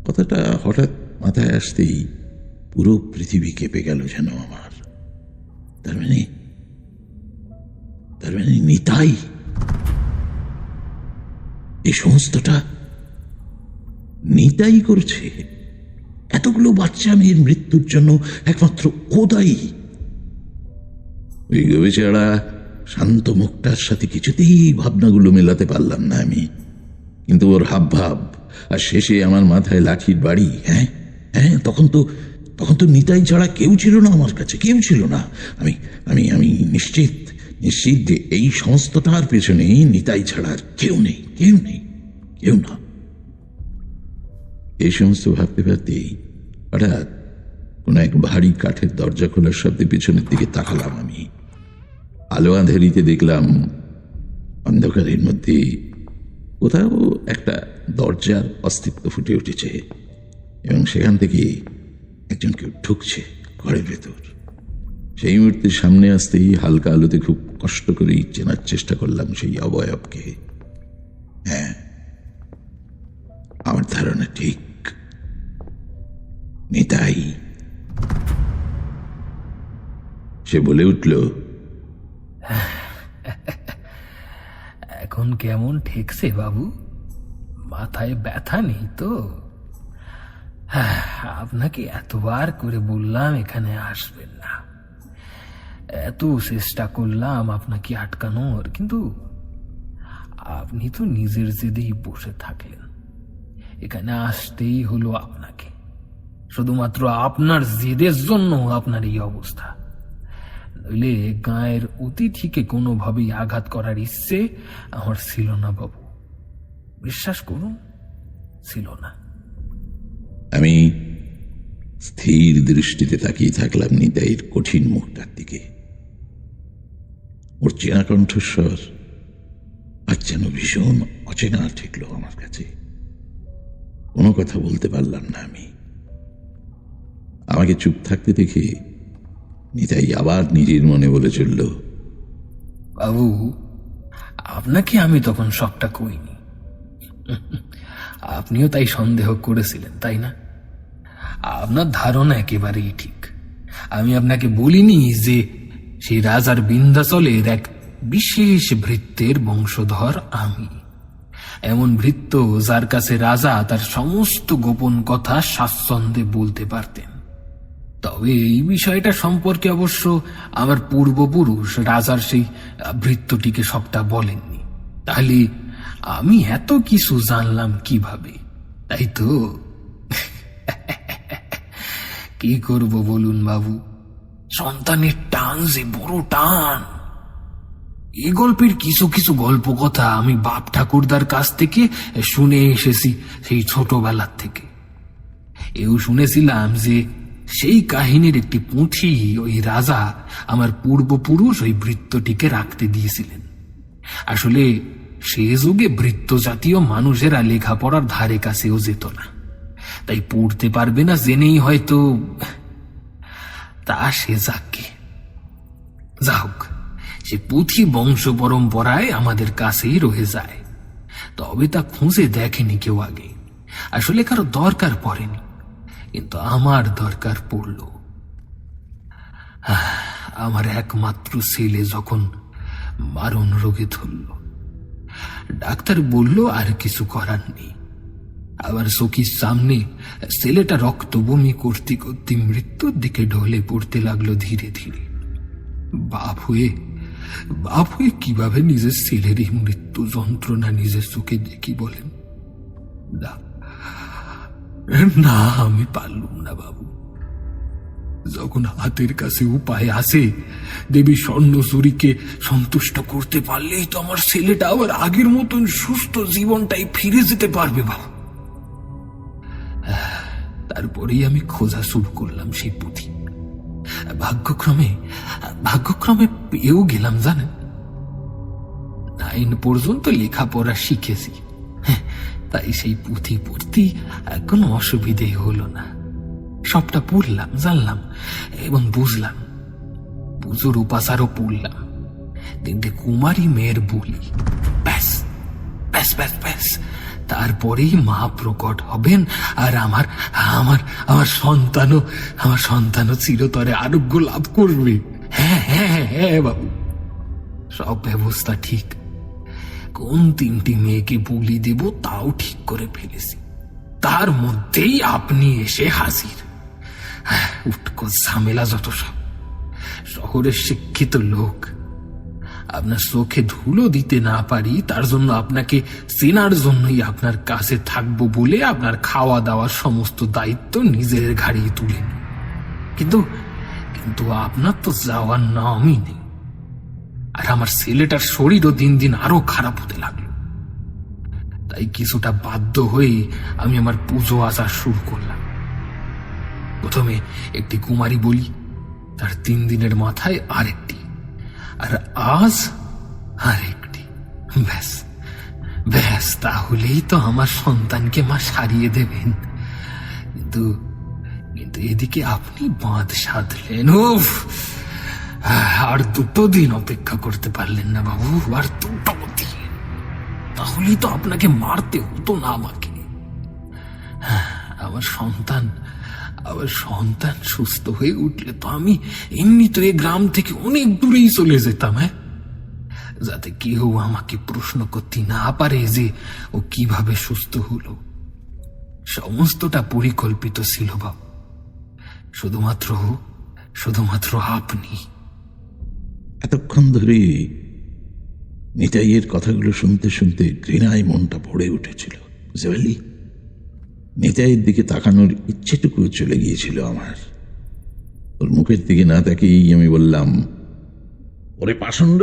কথাটা হঠাৎ মাথায় আসতেই পুরো পৃথিবী কেঁপে গেল যেন আমার। তার মানে নিতাই এই সমস্তটা নিতাই করছে। এতগুলো বাচ্চা মেয়ের মৃত্যুর জন্য একমাত্র ও দায়ী। ওই বেচারা শান্ত মুখটার সাথে কিছুতেই ভাবনাগুলো মেলাতে পারলাম না আমি। কিন্তু ওর হাবভাব আর শেষে আমার মাথায় লাঠির বাড়ি, তখন তো নিতাই ছাড়া কেউ ছিল না আমার কাছে, কেউ ছিল না। আমি আমি আমি নিশ্চিত যে এই সমস্তটার পেছনে নিতাই ছাড়া কেউ না। এই সমস্ত ভাবতে ভাবতেই হঠাৎ কোন এক ভারী কাঠের দরজা খোলার শব্দে পিছনের দিকে তাকালাম আমি। আলো আঁধারিতে দেখলাম অন্ধকারের মধ্যে কোথাও একটা দরজার অস্তিত্ব ফুটে উঠেছে এবং সেখান থেকে একজন কেউ ঢুকছে ঘরের ভেতর। সেই মুহূর্তে সামনে আসতেই হালকা আলোতে খুব কষ্ট করেই চেনার চেষ্টা করলাম সেই অবয়বকে। হ্যাঁ, আমার ধারণা ঠিক, নিতাই। সে বলে উঠল, এখন কেমন ঠেকছে বাবু? মাথায় ব্যথা নেই তো? আপনাকে এতবার করে বললাম এখানে আসবেন না, এত চেষ্টা করলাম আপনাকে আটকানোর, কিন্তু আপনি তো নিজের জেদেই বসে থাকলেন। এখানে আসতেই হলো আপনাকে, শুধুমাত্র আপনার জেদের জন্য আপনার এই অবস্থা। নইলে গায়ের অতিথিকে কোনোভাবেই আঘাত করার ইচ্ছে আমার ছিল না বাবু, বিশ্বাস করুন, ছিল না। আমি স্থির দৃষ্টিতে তাকিয়ে থাকলাম নিতাইয়ের কঠিন মুখটার দিকে। ওর চেনা কণ্ঠস্বর আজ যেন ভীষণ অচেনা ঠেকলো আমার কাছে। কোনো কথা বলতে পারলাম না আমি। আমাকে চুপ থাকতে দেখে নিতাই আবার নিজের মনে বলে চলল, বাবু, আপনাকে আমি তখন সবটা কইনি, আপনিও তাই সন্দেহ করেছিলেন, তাই না? আপনার ধারণা একেবারেই ঠিক। আমি আপনাকে বলিনি যে সেই রাজার বিন্ধ্যাচলের এক বিশেষ ভৃত্যের বংশধর আমি, এমন ভৃত্য যার কাছে রাজা তার সমস্ত গোপন কথা স্বাচ্ছন্দ্যে বলতে পারতেন। তবে এই বিষয়টা সম্পর্কে অবশ্য আমার পূর্বপুরুষ রাজার সেই ভৃত্যটিকে সবটা বলেননি। তাহলে আমি এত কিছু জানলাম কিভাবে, তাই তো? কি করব বলুন বাবু, সন্তানের টান যে বড় টান। এই গল্পের কিছু কিছু গল্প কথা আমি বাপ ঠাকুরদার কাছ থেকে শুনে এসেছি সেই ছোটবেলার থেকে। এও শুনেছিলাম যে সেই কাহিনীর একটি পুঁথি ওই রাজা আমার পূর্বপুরুষ ওই ভৃত্যটিকে রাখতে দিয়েছিলেন। আসলে সে যুগে ভৃত্য জাতীয় মানুষেরা লেখাপড়ার ধারে কাছেও যেত না, তাই পড়তে পারবে না জেনেই হয়তো। তা সে যাকে যা হোক, সে পুঁথি বংশ পরম্পরায় আমাদের কাছেই রয়ে যায়। তবে তা খুঁজে দেখেনি কেউ আগে, আসলে কারো দরকার পড়েনি, কিন্তু আমার দরকার পড়ল। আমার একমাত্র ছেলে যখন মারণ রোগে ধরল, ডাক্তার বলল আর কিছু করার নেই। আবার চোখের সামনে ছেলেটা রক্ত বমি করতে করতে মৃত্যুর দিকে ঢলে পড়তে লাগলো ধীরে ধীরে। বাপ হয়ে কিভাবে নিজের ছেলের এই মৃত্যু যন্ত্রণা নিজের চোখে দেখি বলেন? না, আমি পারলুম না বাবু। যখন হাতের কাছে উপায় আসে, দেবী স্বর্ণচুরীকে সন্তুষ্ট করতে পারলেই তো আমার ছেলেটা আবার আগের মতন সুস্থ জীবনটাই ফিরে যেতে পারবে বাবু। তারপরেই আমি খোঁজা শুরু করলাম সেই পুঁথি। ভাগ্যক্রমে পেয়েও গেলাম জানেন। 9 পর্যন্ত লেখাপড়া শিখেছি, তাই সেই পুঁথি পড়তে কোনো অসুবিধে হলো না। সবটা পড়লাম, জানলাম এবং বুঝলাম। পুজোর উপাসারও পড়লাম, 3টে কুমারী মেয়ের বলি। ব্যাস ব্যাস ব্যাস ব্যাস, তারপরেই মা প্রকট হবেন আর আমার সন্তানও চিরতরে আরোগ্য লাভ করবে। হ্যাঁ হ্যাঁ হ্যাঁ বাবু, সব ব্যবস্থা ঠিক। কোন 3টি মেয়েকে বলি দেব তাও ঠিক করে ফেলেছি। তার মধ্যেই আপনি এসে হাজির। উটকো ঝামেলা যত সব। শহরের শিক্ষিত লোক, আপনার চোখে ধুলো দিতে না পারি তার জন্য আপনাকে চেনার জন্যই আপনার কাছে থাকবো বলে আপনার খাওয়া দাওয়ার সমস্ত দায়িত্ব নিজের ঘাড়ে তুলে নি। কিন্তু আপনার তো যাওয়ার নামই নেই। আর আমার ছেলেটার শরীরও দিন দিন আরো খারাপ হতে লাগলো। তাই কিছুটা বাধ্য হয়ে আমি আমার পুজো আচার শুরু করলাম। প্রথমে একটি কুমারী বলি, তার 3 দিনের মাথায় আরেকটি, আর আজ আরেকটি। ব্যাস ব্যাস, তাহলেই তো আমার সন্তানকে মা সারিয়ে দেবেন। কিন্তু কিন্তু এদিকে আপনি বাঁধ সাধলেন। উফ, আর 2 দিন অপেক্ষা করতে পারলেন না বাবু, আর 2 দিন? তাহলেই তো আপনাকে মারতে হতো না আমাকে। আমার সন্তান সুস্থ হয়ে উঠলে তো আমি এমনি তো এই গ্রাম থেকে অনেক দূরেই চলে যেতাম, যাতে কেউ আমাকে প্রশ্ন করতে না পারে যে ও কিভাবে সুস্থ হলো। সমস্তটা পরিকল্পিত ছিল বাবু, শুধুমাত্র আপনি। এতক্ষণ ধরে নিতাইয়ের কথাগুলো শুনতে শুনতে ঘৃণায় মনটা ভরে উঠেছিল, বুঝতে পারলি? নিতাইয়ের দিকে তাকানোর ইচ্ছেটুকু চলে গিয়েছিল আমার। ওর মুখের দিকে না তাকিয়েই আমি বললাম, ওরে পাষণ্ড,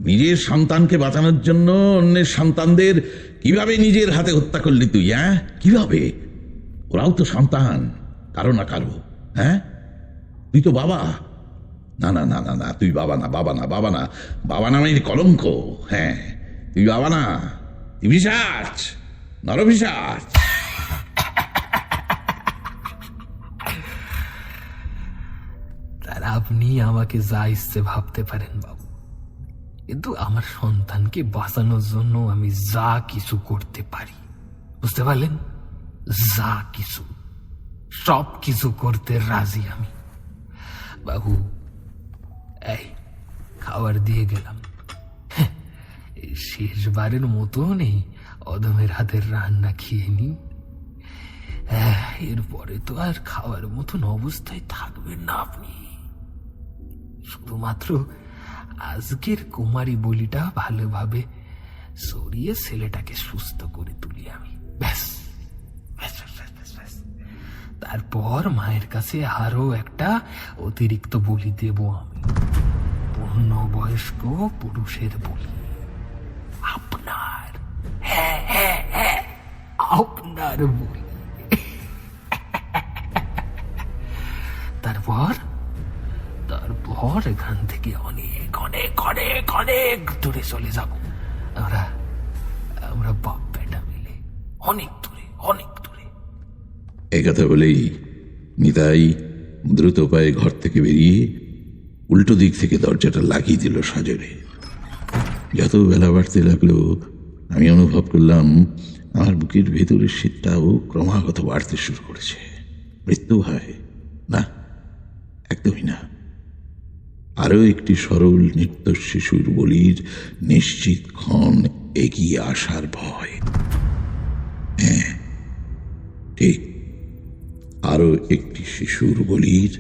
নিজের সন্তানকে বাঁচানোর জন্য অন্যের সন্তানদের কিভাবে নিজের হাতে হত্যা করলি তুই? কিভাবে? ওরাও তো সন্তান, কারো না কারো। তুই তো বাবা। না না না না না, তুই বাবা না, বাবা না, বাবা না, বাবা নামের কলঙ্ক। তুই বাবা না, তুই পিশাচ, নরপিশাচ। তার আপনি আমাকে যা ইচ্ছে ভাবতে পারেন বাবু, কিন্তু আমার সন্তানকে বাঁচানোর জন্য আমি যা কিছু করতে পারি, বুঝতে পারলেন? যা কিছু, সব কিছু করতে রাজি আমি বাবু। এই খাবার দিয়ে গেলাম, এই শেষবারের মতো নেই, অদমের হাতের রান্না খেয়ে নি। এরপরে তো আর খাওয়ার মতন অবস্থায় থাকবেন না আপনি। শুধুমাত্র আজকের কুমারী বলিটা ভালোভাবে সরিয়ে ছেলেটাকে সুস্থ করে তুলি আমি, ব্যাস। তারপর মায়ের কাছে আরো একটা অতিরিক্ত বলি দেব আমি, পূর্ণবয়স্ক পুরুষের বলি। আপনার আপনার বলি। তারপর এখান থেকে অনেক অনেক অনেক অনেক দূরে চলে যাব আমরা বাপ বেটা মিলে, অনেক দূরে, অনেক দূরে। এই কথা বলেই নিতাই দ্রুত পায়ে ঘর থেকে বেরিয়ে উল্টো দিক থেকে দরজাটা লাগিয়ে দিল সজোরে। যত বেলা বাড়তে লাগলো আমি অনুভব করলাম আমার বুকের ভেতরের শীতটাও ক্রমাগত বাড়তে শুরু করেছে। মৃত্যু হয় না, একদমই না। আরো একটি সরল নির্দোষ শিশুর বলির নিশ্চিত ক্ষণ এগিয়ে আসার ভয়। ঠিক, আরো একটি শিশুর বলির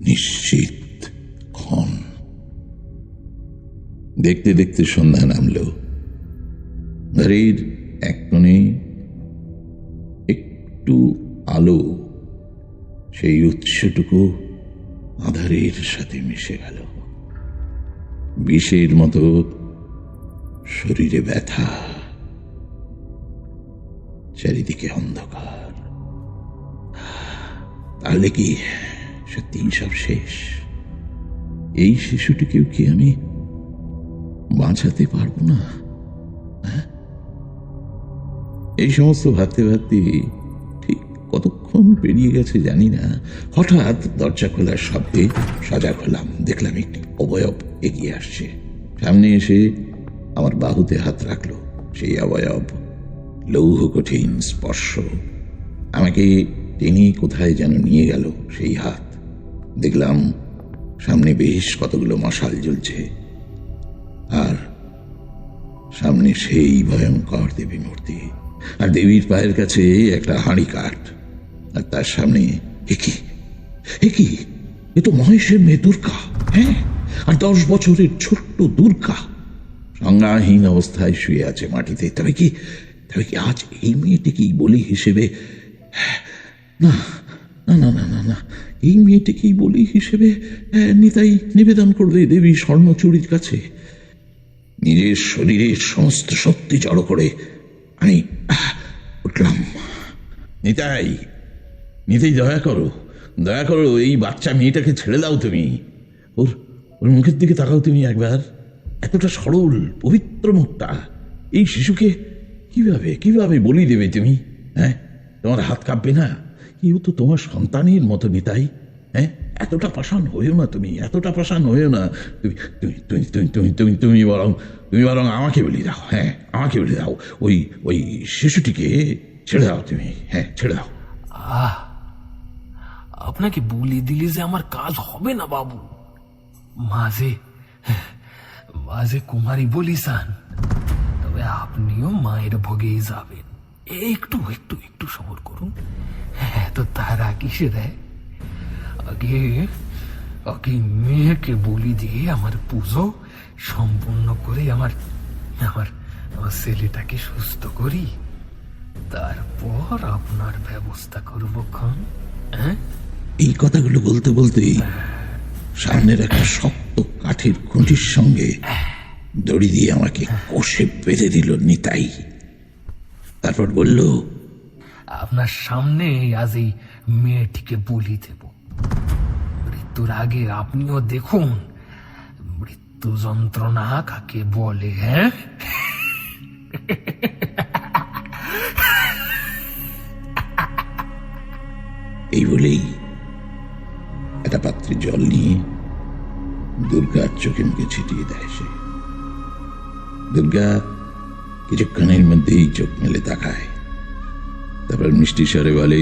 নিশ্চিত ক্ষণ। দেখতে দেখতে সন্ধ্যা নামল। ঘরের এক কোণে একটু আলো, সেই উৎসটুকু আধারের সাথে মিশে গেল। বিষের মতো শরীরে ব্যথা, চারিদিকে অন্ধকার। তাহলে কি সত্যি সব শেষ? এই শিশুটিকেও কি আমি বাঁচাতে পারবো না? এই সমস্ত ভাবতে ভাবতে ঠিক কতক্ষণ পেরিয়ে গেছে জানি না, হঠাৎ দরজা খোলার শব্দে সজাগ হলাম। দেখলাম একটি অবয়ব এগিয়ে আসছে। সামনে এসে আমার বাহুতে হাত রাখলো। সেই অবয়ব লৌহ কঠিন স্পর্শ, আমাকে টেনে কোথায় যেন নিয়ে গেল সেই হাত। দেখলাম সামনে বেশ কতগুলো মশাল জ্বলছে, আর সামনে সেই ভয়ঙ্কর দেবী মূর্তি, আর দেবীর পায়ের কাছে একটা হাঁড়ি কাঠ, আর তার সামনে এ তো মহেশের মেয়ে দুর্গা। আর 10 বছরের ছোট্ট দুর্গা সংজ্ঞাহীন অবস্থায় শুয়ে আছে মাটিতে। তবে কি আজ এই মেয়েটিকেই বলি হিসেবে, না না না না না না, এই মেয়েটিকেই বলি হিসেবে নিতাই নিবেদন করবে দেবী স্বর্ণচূড়ির কাছে। নিজের শরীরের সমস্ত শক্তি জড়ো করে আমি উঠলাম। নিতাই, দয়া করো, এই বাচ্চা মেয়েটাকে ছেড়ে দাও তুমি। ওর মুখের দিকে তাকাও তুমি একবার। এতটা সরল পবিত্র মুখটা, এই শিশুকে কিভাবে কিভাবে বলি দেবে তুমি? হ্যাঁ, তোমার হাত কাঁপবে না? কেউ তো তোমার সন্তানের মতো নিতাই। হ্যাঁ, এতটা পাষাণ হয়েও না, তুমি এতটা পাষাণ হয়েও না। তুমি তুমি তুমি তুমি তুমি তুমি তুমি বরং তুমি বরং আমাকে বলি দাও। হ্যাঁ, আমাকে বলি দাও। ওই ওই শিশুটিকে ছেড়ে দাও তুমি। হ্যাঁ, ছেড়ে দাও। আহ, আপনাকে বলি দিলে যে আমার কাজ হবে না বাবু। মাঝে মাঝে কুমারী বলিসান, তবে আপনিও মায়ের ভোগেই যাবেন। একটু একটু একটু সবর করুন। হ্যাঁ, তো তারা কিসে দেয়? আগে আগে মেয়েকে বলি দিয়ে আমার পুজো সম্পূর্ণ করে আমার আমার আমার ছেলেটাকে সুস্থ করি, তারপর আপনার ব্যবস্থা করবো ক্ষণ। হ্যাঁ, এই কথাগুলো বলতে বলতেই সামনের একটা শক্ত কাঠের খুঁটির সঙ্গে দড়ি দিয়ে আমাকে কষে বেঁধে দিল নিতাই। তারপর বলল, আপনার সামনে আজ এই মেয়েটিকে বলি দেব। মৃত্যুর আগে আপনিও দেখুন মৃত্যু যন্ত্রণা কাকে বলে। হ্যাঁ, এই বলেই একটা পাত্রে জল নিয়ে দুর্গার চোখে মুখে ছিটিয়ে দেয় সে। দুর্গা কিছুক্ষণের মধ্যেই চোখ মেলে তাকায়, তারপর মিষ্টি স্বরে বলে,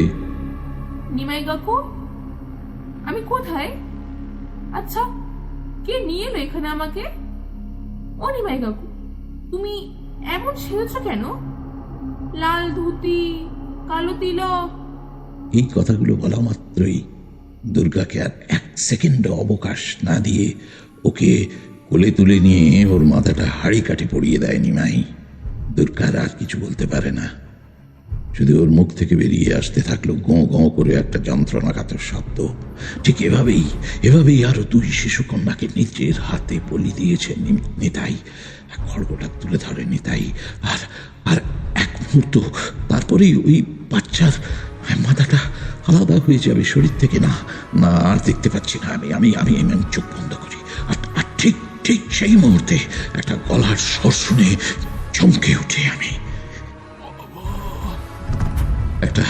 নিমাই কাকু, আমি কোথায়? আচ্ছা, কে নিয়ে এলো এখানে আমাকে? ও নিমাই কাকু, তুমি এমন সেরেছ কেন? লাল ধুতি, কালো তিলক। এই কথাগুলো বলা মাত্রই দুর্গাকে আর এক সেকেন্ড অবকাশ না দিয়ে ওকে কোলে তুলে নিয়ে ওর মাথাটা হাড়ি কাঠে পড়িয়ে দেয় নিমাই। দুর্গার আর কিছু বলতে পারে না, শুধু ওর মুখ থেকে বেরিয়ে আসতে থাকলো গোঁ গোঁ করে একটা যন্ত্রণাকাতর শব্দ। ঠিক এভাবেই আরো দুই শিশু কন্যাকে নিজের হাতে বলি দিয়েছে নিতাই। খড়গটা তুলে ধরে নিতাই, আর আর এক মুহূর্ত তারপরেই ওই বাচ্চার মাথাটা আলাদা হয়ে যাবে শরীর থেকে। না না, আর দেখতে পাচ্ছি না। আমি আমি আমি আমি চোখ বন্ধ করি, আর ঠিক ঠিক সেই মুহূর্তে একটা গলার স্বর শুনে চমকে উঠে আমি। একটা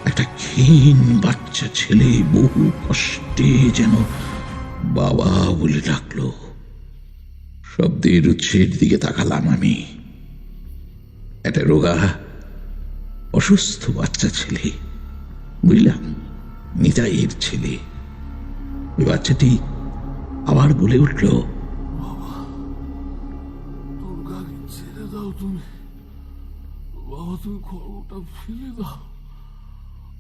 একটা ক্ষীণ বাচ্চা ছেলে বহু কষ্টে যেন বাবা বলে ডাকলো। শব্দের উৎসের দিকে তাকালাম আমি। একটা রোগা অসুস্থ বাচ্চা ছেলে, বুঝলাম নিতাইয়ের ছেলে। ওই বাচ্চাটি আবার বলে উঠল, দুর্গাকে ছেড়ে দাও তুমি। বাবা, তুমি খড়গটা ফেলে দাও।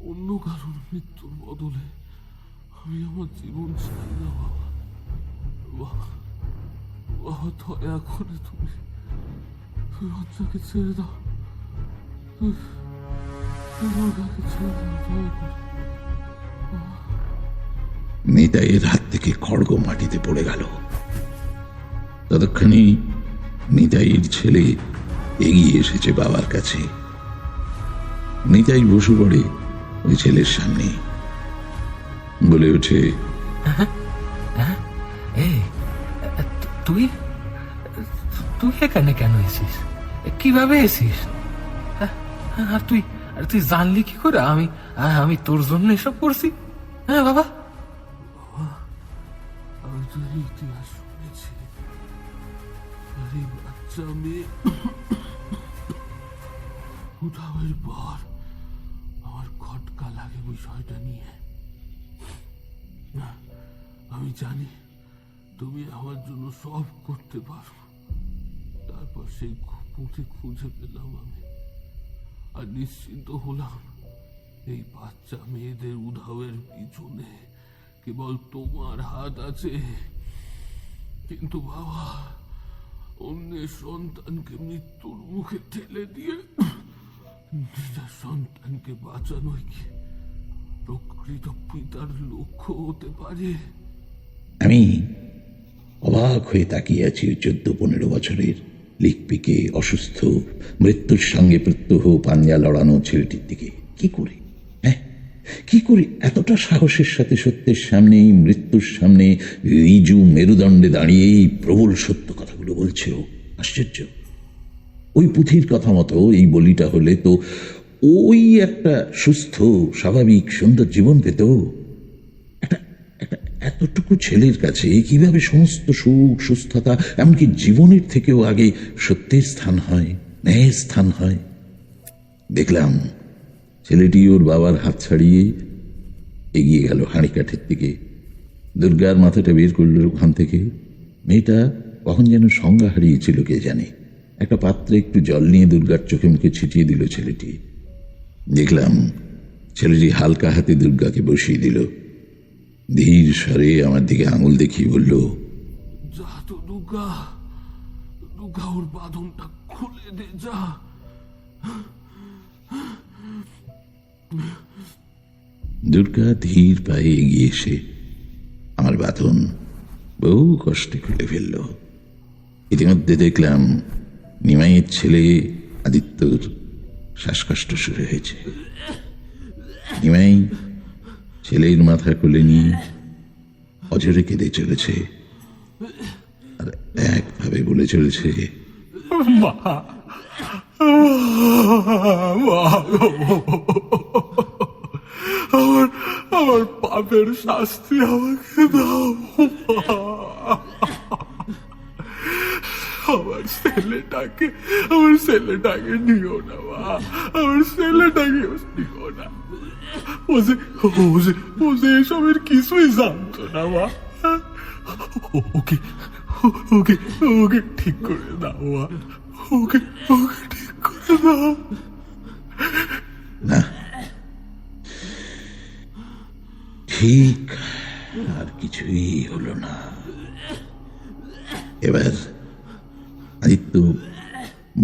অন্য কারোর মৃত্যুর বদলে আমি আমার জীবন চাই না বাবা। বাবা, বাবা, দয়া করে তুমি বাচ্চাকে ছেড়ে দাও। দুর্গাকে ছেড়ে দাও, দয়া করে। নিতাইয়ের হাত থেকে খড়গ মাটিতে পড়ে গেল। ততক্ষণে নিতাইয়ের ছেলে এগিয়ে এসেছে বাবার কাছে। নিতাই বসে পড়ে ওই ছেলের সামনে, বলে ওঠে, এই তুই তুই এখানে কেন এসিস? কিভাবে এসিস? আর তুই জানলি কি করে আমি আমি তোর জন্য এসব করছি? হ্যাঁ বাবা, আমি তো এই ইতিহাস শুনেছি। আর এই বাচ্চা মেয়ে উঠাবের পর আমার খটকা লাগে বিষয়টা নিয়ে। আমি জানি তুমি আমার জন্য সব করতে পারো। তারপর সেই পুঁথি খুঁজে পেলাম আমি, আর নিশ্চিন্ত হলাম এই বাচ্চা মেয়েদের উধাওয়ের পিছনে কেবল তোমার হাত আছে। কিন্তু বাবা, অন্যের সন্তানকে মৃত্যুর মুখে ঠেলে দিয়ে নিজের সন্তানকে বাঁচানোই কি প্রকৃত পিতার লক্ষ্য হতে পারে? আমি অবাক হয়ে তাকিয়ে আছি 14-15 বছরের লিকপিকে অসুস্থ, মৃত্যুর সঙ্গে প্রত্যহ পাঞ্জা লড়ানো ছেলেটির দিকে। কি করে, হ্যাঁ, কি করে এতটা সাহসের সাথে সত্যের সামনে, মৃত্যুর সামনে রিজু মেরুদণ্ডে দাঁড়িয়ে এই প্রবল সত্য কথাগুলো বলছে ও? আশ্চর্য, ওই পুঁথির কথা মতো এই বলিটা হলে তো ওই একটা সুস্থ স্বাভাবিক সুন্দর জীবন পেত। একটা একটা এতটুকু ছেলের কাছে কিভাবে সমস্ত সুখ সুস্থতা এমনকি জীবনের থেকেও আগে সত্যের স্থান হয়, ন্যায়ের স্থান হয়। দেখলাম ছেলেটি ওর বাবার হাত ছাড়িয়ে এগিয়ে গেল হাঁড়িকাঠের দিকে। দুর্গার মাথাটা বের করল ওখান থেকে। মেয়েটা কখন যেন সংজ্ঞা হারিয়েছিল কে জানে। একটা পাত্রে একটু জল নিয়ে দুর্গার চোখে মুখে ছিটিয়ে দিল ছেলেটি। দেখলাম ছেলেটি হালকা হাতে দুর্গাকে বসিয়ে দিল। ধীর স্বরে আমার দিকে আঙুল দেখিয়ে বলল, যা তো দুর্গা, দুর্গা ওর বাঁধনটা খুলে দে, যা। দুর্গা ধীর পায়ে এগিয়ে এসে আমার বাঁধন বহু কষ্টে খুলে ফেলল। ইতিমধ্যে দেখলাম নিমাইয়ের ছেলে আদিত্যর শ্বাসকষ্ট শুরু হয়েছে। নিমাই ছেলের মাথা কোলে নিয়ে অঝরে কেঁদে চলেছে আর একভাবে বলে চলেছে, আমার পাপের শাস্তি আমাকে দাও। আমার ছেলেটাকে নিও না, মা। আমার ছেলেটাকে নিও না। ওসে এসবের কিছুই জানতো না, মা। ওকে ওকে ওকে ঠিক করে দাও, মা। ওকে ওকে ঠিক করে দাও। না, ঠিক আর কিছুই হলো না। এবার আদিত্য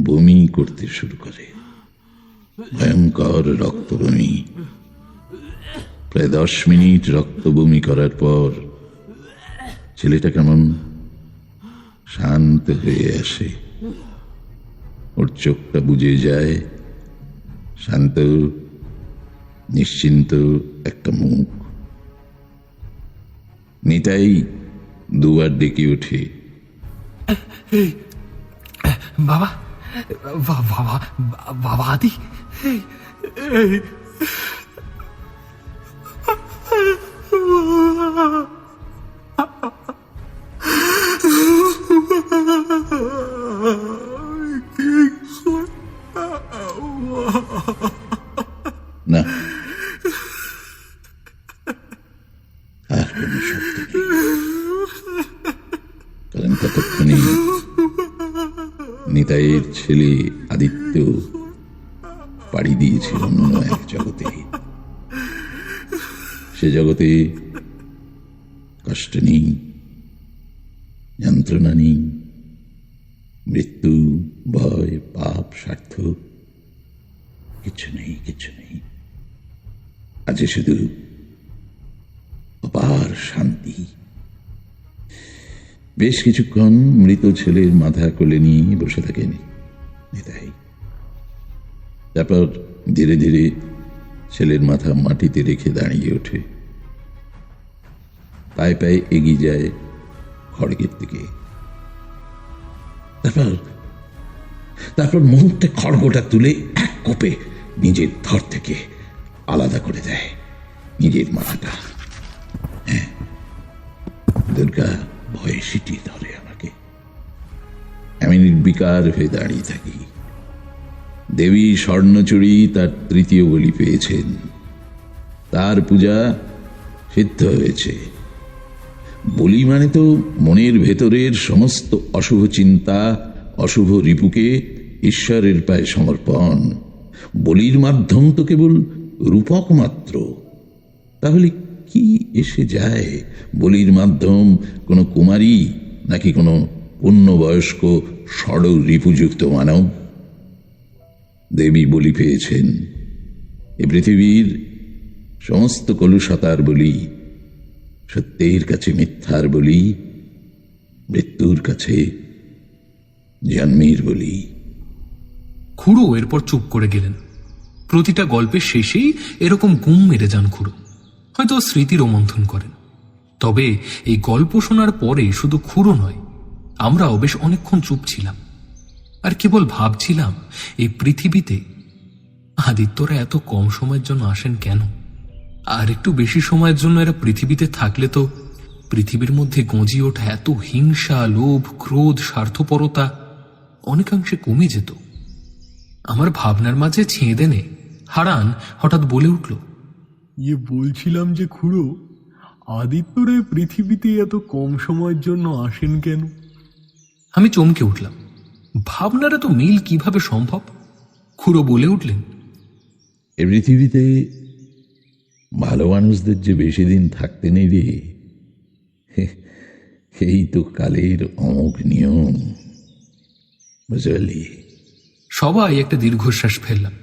বমি করতে শুরু করে, ভয়ঙ্কর রক্ত বমি। প্রায় 10 মিনিট রক্ত বমি করার পর ছেলেটা কেমন শান্ত হয়ে আসে। ওর চোখটা বুজে যায়, শান্ত নিশ্চিন্ত একটা মুখ। নিতাই দুবার ডেকে ওঠে, বাবা, বাবা, বাবা আদি, না আর কোনো শব্দ নেই। কারণ ততক্ষণে নিতাইয়ের ছেলে আদিত্য পাড়ি দিয়েছিল অন্য এক জগতে। সে জগতে কষ্ট নেই, যন্ত্রণা নেই, মৃত্যু, ভয়, পাপ, স্বার্থ কিছু নেই, কিছু নেই। আছে শুধু অপার শান্তি। বেশ কিছুক্ষণ মৃত ছেলের মাথা কোলে নিয়ে বসে থাকেন নিতাই। তারপর ধীরে ধীরে ছেলের মাথা মাটিতে রেখে দাঁড়িয়ে ওঠে, পায়ে পায়ে এগিয়ে যায় খড়গের দিকে। তারপর মুহূর্তে খড়গটা তুলে এক কোপে নিজের ধর থেকে আলাদা করে দেয় নিজের মাথাটা। হ্যাঁ, দুর্গা ভয়ে সিটিয়ে ধরে আমাকে। আমি নির্বিকার হয়ে দাঁড়িয়ে থাকি। দেবী স্বর্ণচূড়ি তার 3য় বলি পেয়েছেন, তার পূজা সিদ্ধ হয়েছে। বলি মানে তো মনের ভেতরের সমস্ত অশুভ চিন্তা, অশুভ রিপুকে ঈশ্বরের পায়ে সমর্পণ। বলির মাধ্যম তো কেবল রূপক মাত্র। তাহলে কি এসে যায় বলির মাধ্যম কোনো কুমারী নাকি কোনো পূর্ণবয়স্ক ষড় রিপুযুক্ত মানব? দেবী বলি পেয়েছেন। এ পৃথিবীর সমস্ত কলুষতার বলি, সত্যের কাছে মিথ্যার বলি, মৃত্যুর কাছে জন্মের বলি। খুড়ো এরপর চুপ করে গেলেন। প্রতিটা গল্পের শেষেই এরকম গুম মেরে যান খুড়ো, হয়তো স্মৃতি রোমন্থন করেন। তবে এই গল্প শোনার পরে শুধু খুড়ো নয়, আমরাও বেশ অনেকক্ষণ চুপ ছিলাম। আর কেবল ভাবছিলাম এই পৃথিবীতে আদিত্যরা এত কম সময়ের জন্য আসেন কেন? আর একটু বেশি সময়ের জন্য এরা পৃথিবীতে থাকলে তো পৃথিবীর মধ্যে গজিয়ে ওঠা এত হিংসা, লোভ, ক্রোধ, স্বার্থপরতা অনেকাংশে কমে যেত। আমার ভাবনার মাঝে ছেঁদে হারান হঠাৎ বলে উঠল, বলছিলাম যে খুড়ো, আদিত্যরা এই পৃথিবীতে এত কম সময়ের জন্য আসেন কেন? আমি চমকে উঠলাম। ভাবনার এত মিল কিভাবে সম্ভব? খুড়ো বলে উঠলেন, এ পৃথিবীতে ভালো মানুষদের যে বেশি দিন থাকতে নেই রে, এই তো কালের অমোঘ নিয়ম, বুঝতে পারলি? সবাই একটা দীর্ঘশ্বাস ফেললাম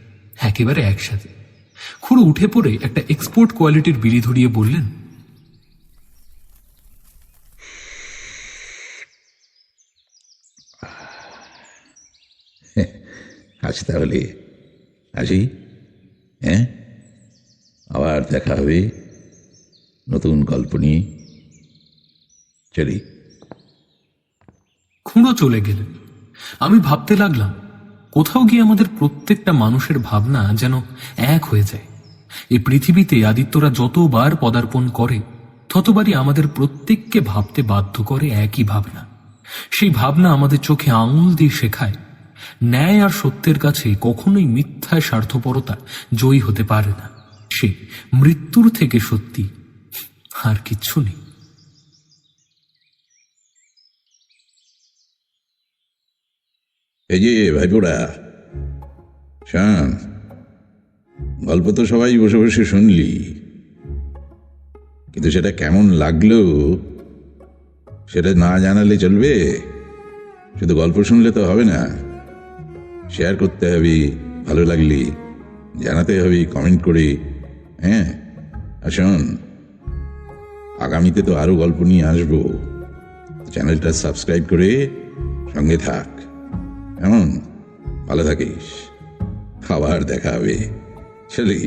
একেবারে একসাথে। খুড়ো উঠে পড়ে একটা এক্সপোর্ট কোয়ালিটির বিড়ি ধরিয়ে বললেন, আজ তাহলে আসি, হ্যাঁ? আবার দেখা হবে নতুন গল্প নিয়ে। চলি। খুঁড়ো চলে গেলেন। আমি ভাবতে লাগলাম, কোথাও গিয়ে আমাদের প্রত্যেকটা মানুষের ভাবনা যেন এক হয়ে যায়। এই পৃথিবীতে আদিত্যরা যতবার পদার্পণ করে ততবারই আমাদের প্রত্যেককে ভাবতে বাধ্য করে একই ভাবনা। সেই ভাবনা আমাদের চোখে আঙুল দিয়ে শেখায়, ন্যায় আর সত্যের কাছে কখনোই মিথ্যায় স্বার্থপরতা জয়ী হতে পারে না। সে মৃত্যুর থেকে সত্যি আর কিচ্ছু নেই। এই যে ভাইপোড়া, শোন, গল্প তো সবাই বসে বসে শুনলি, কিন্তু সেটা কেমন লাগলো সেটা না জানালে চলবে? শুধু গল্প শুনলে তো হবে না, শেয়ার করতে হবে, ভালো লাগলে জানাতে হবে কমেন্ট করে, হ্যাঁ? আর শোন, আগামীতে তো আরো গল্প নিয়ে আসবো, চ্যানেলটা সাবস্ক্রাইব করে সঙ্গে থাক। ভালো থাকিস, আবার দেখা হবে। চলি।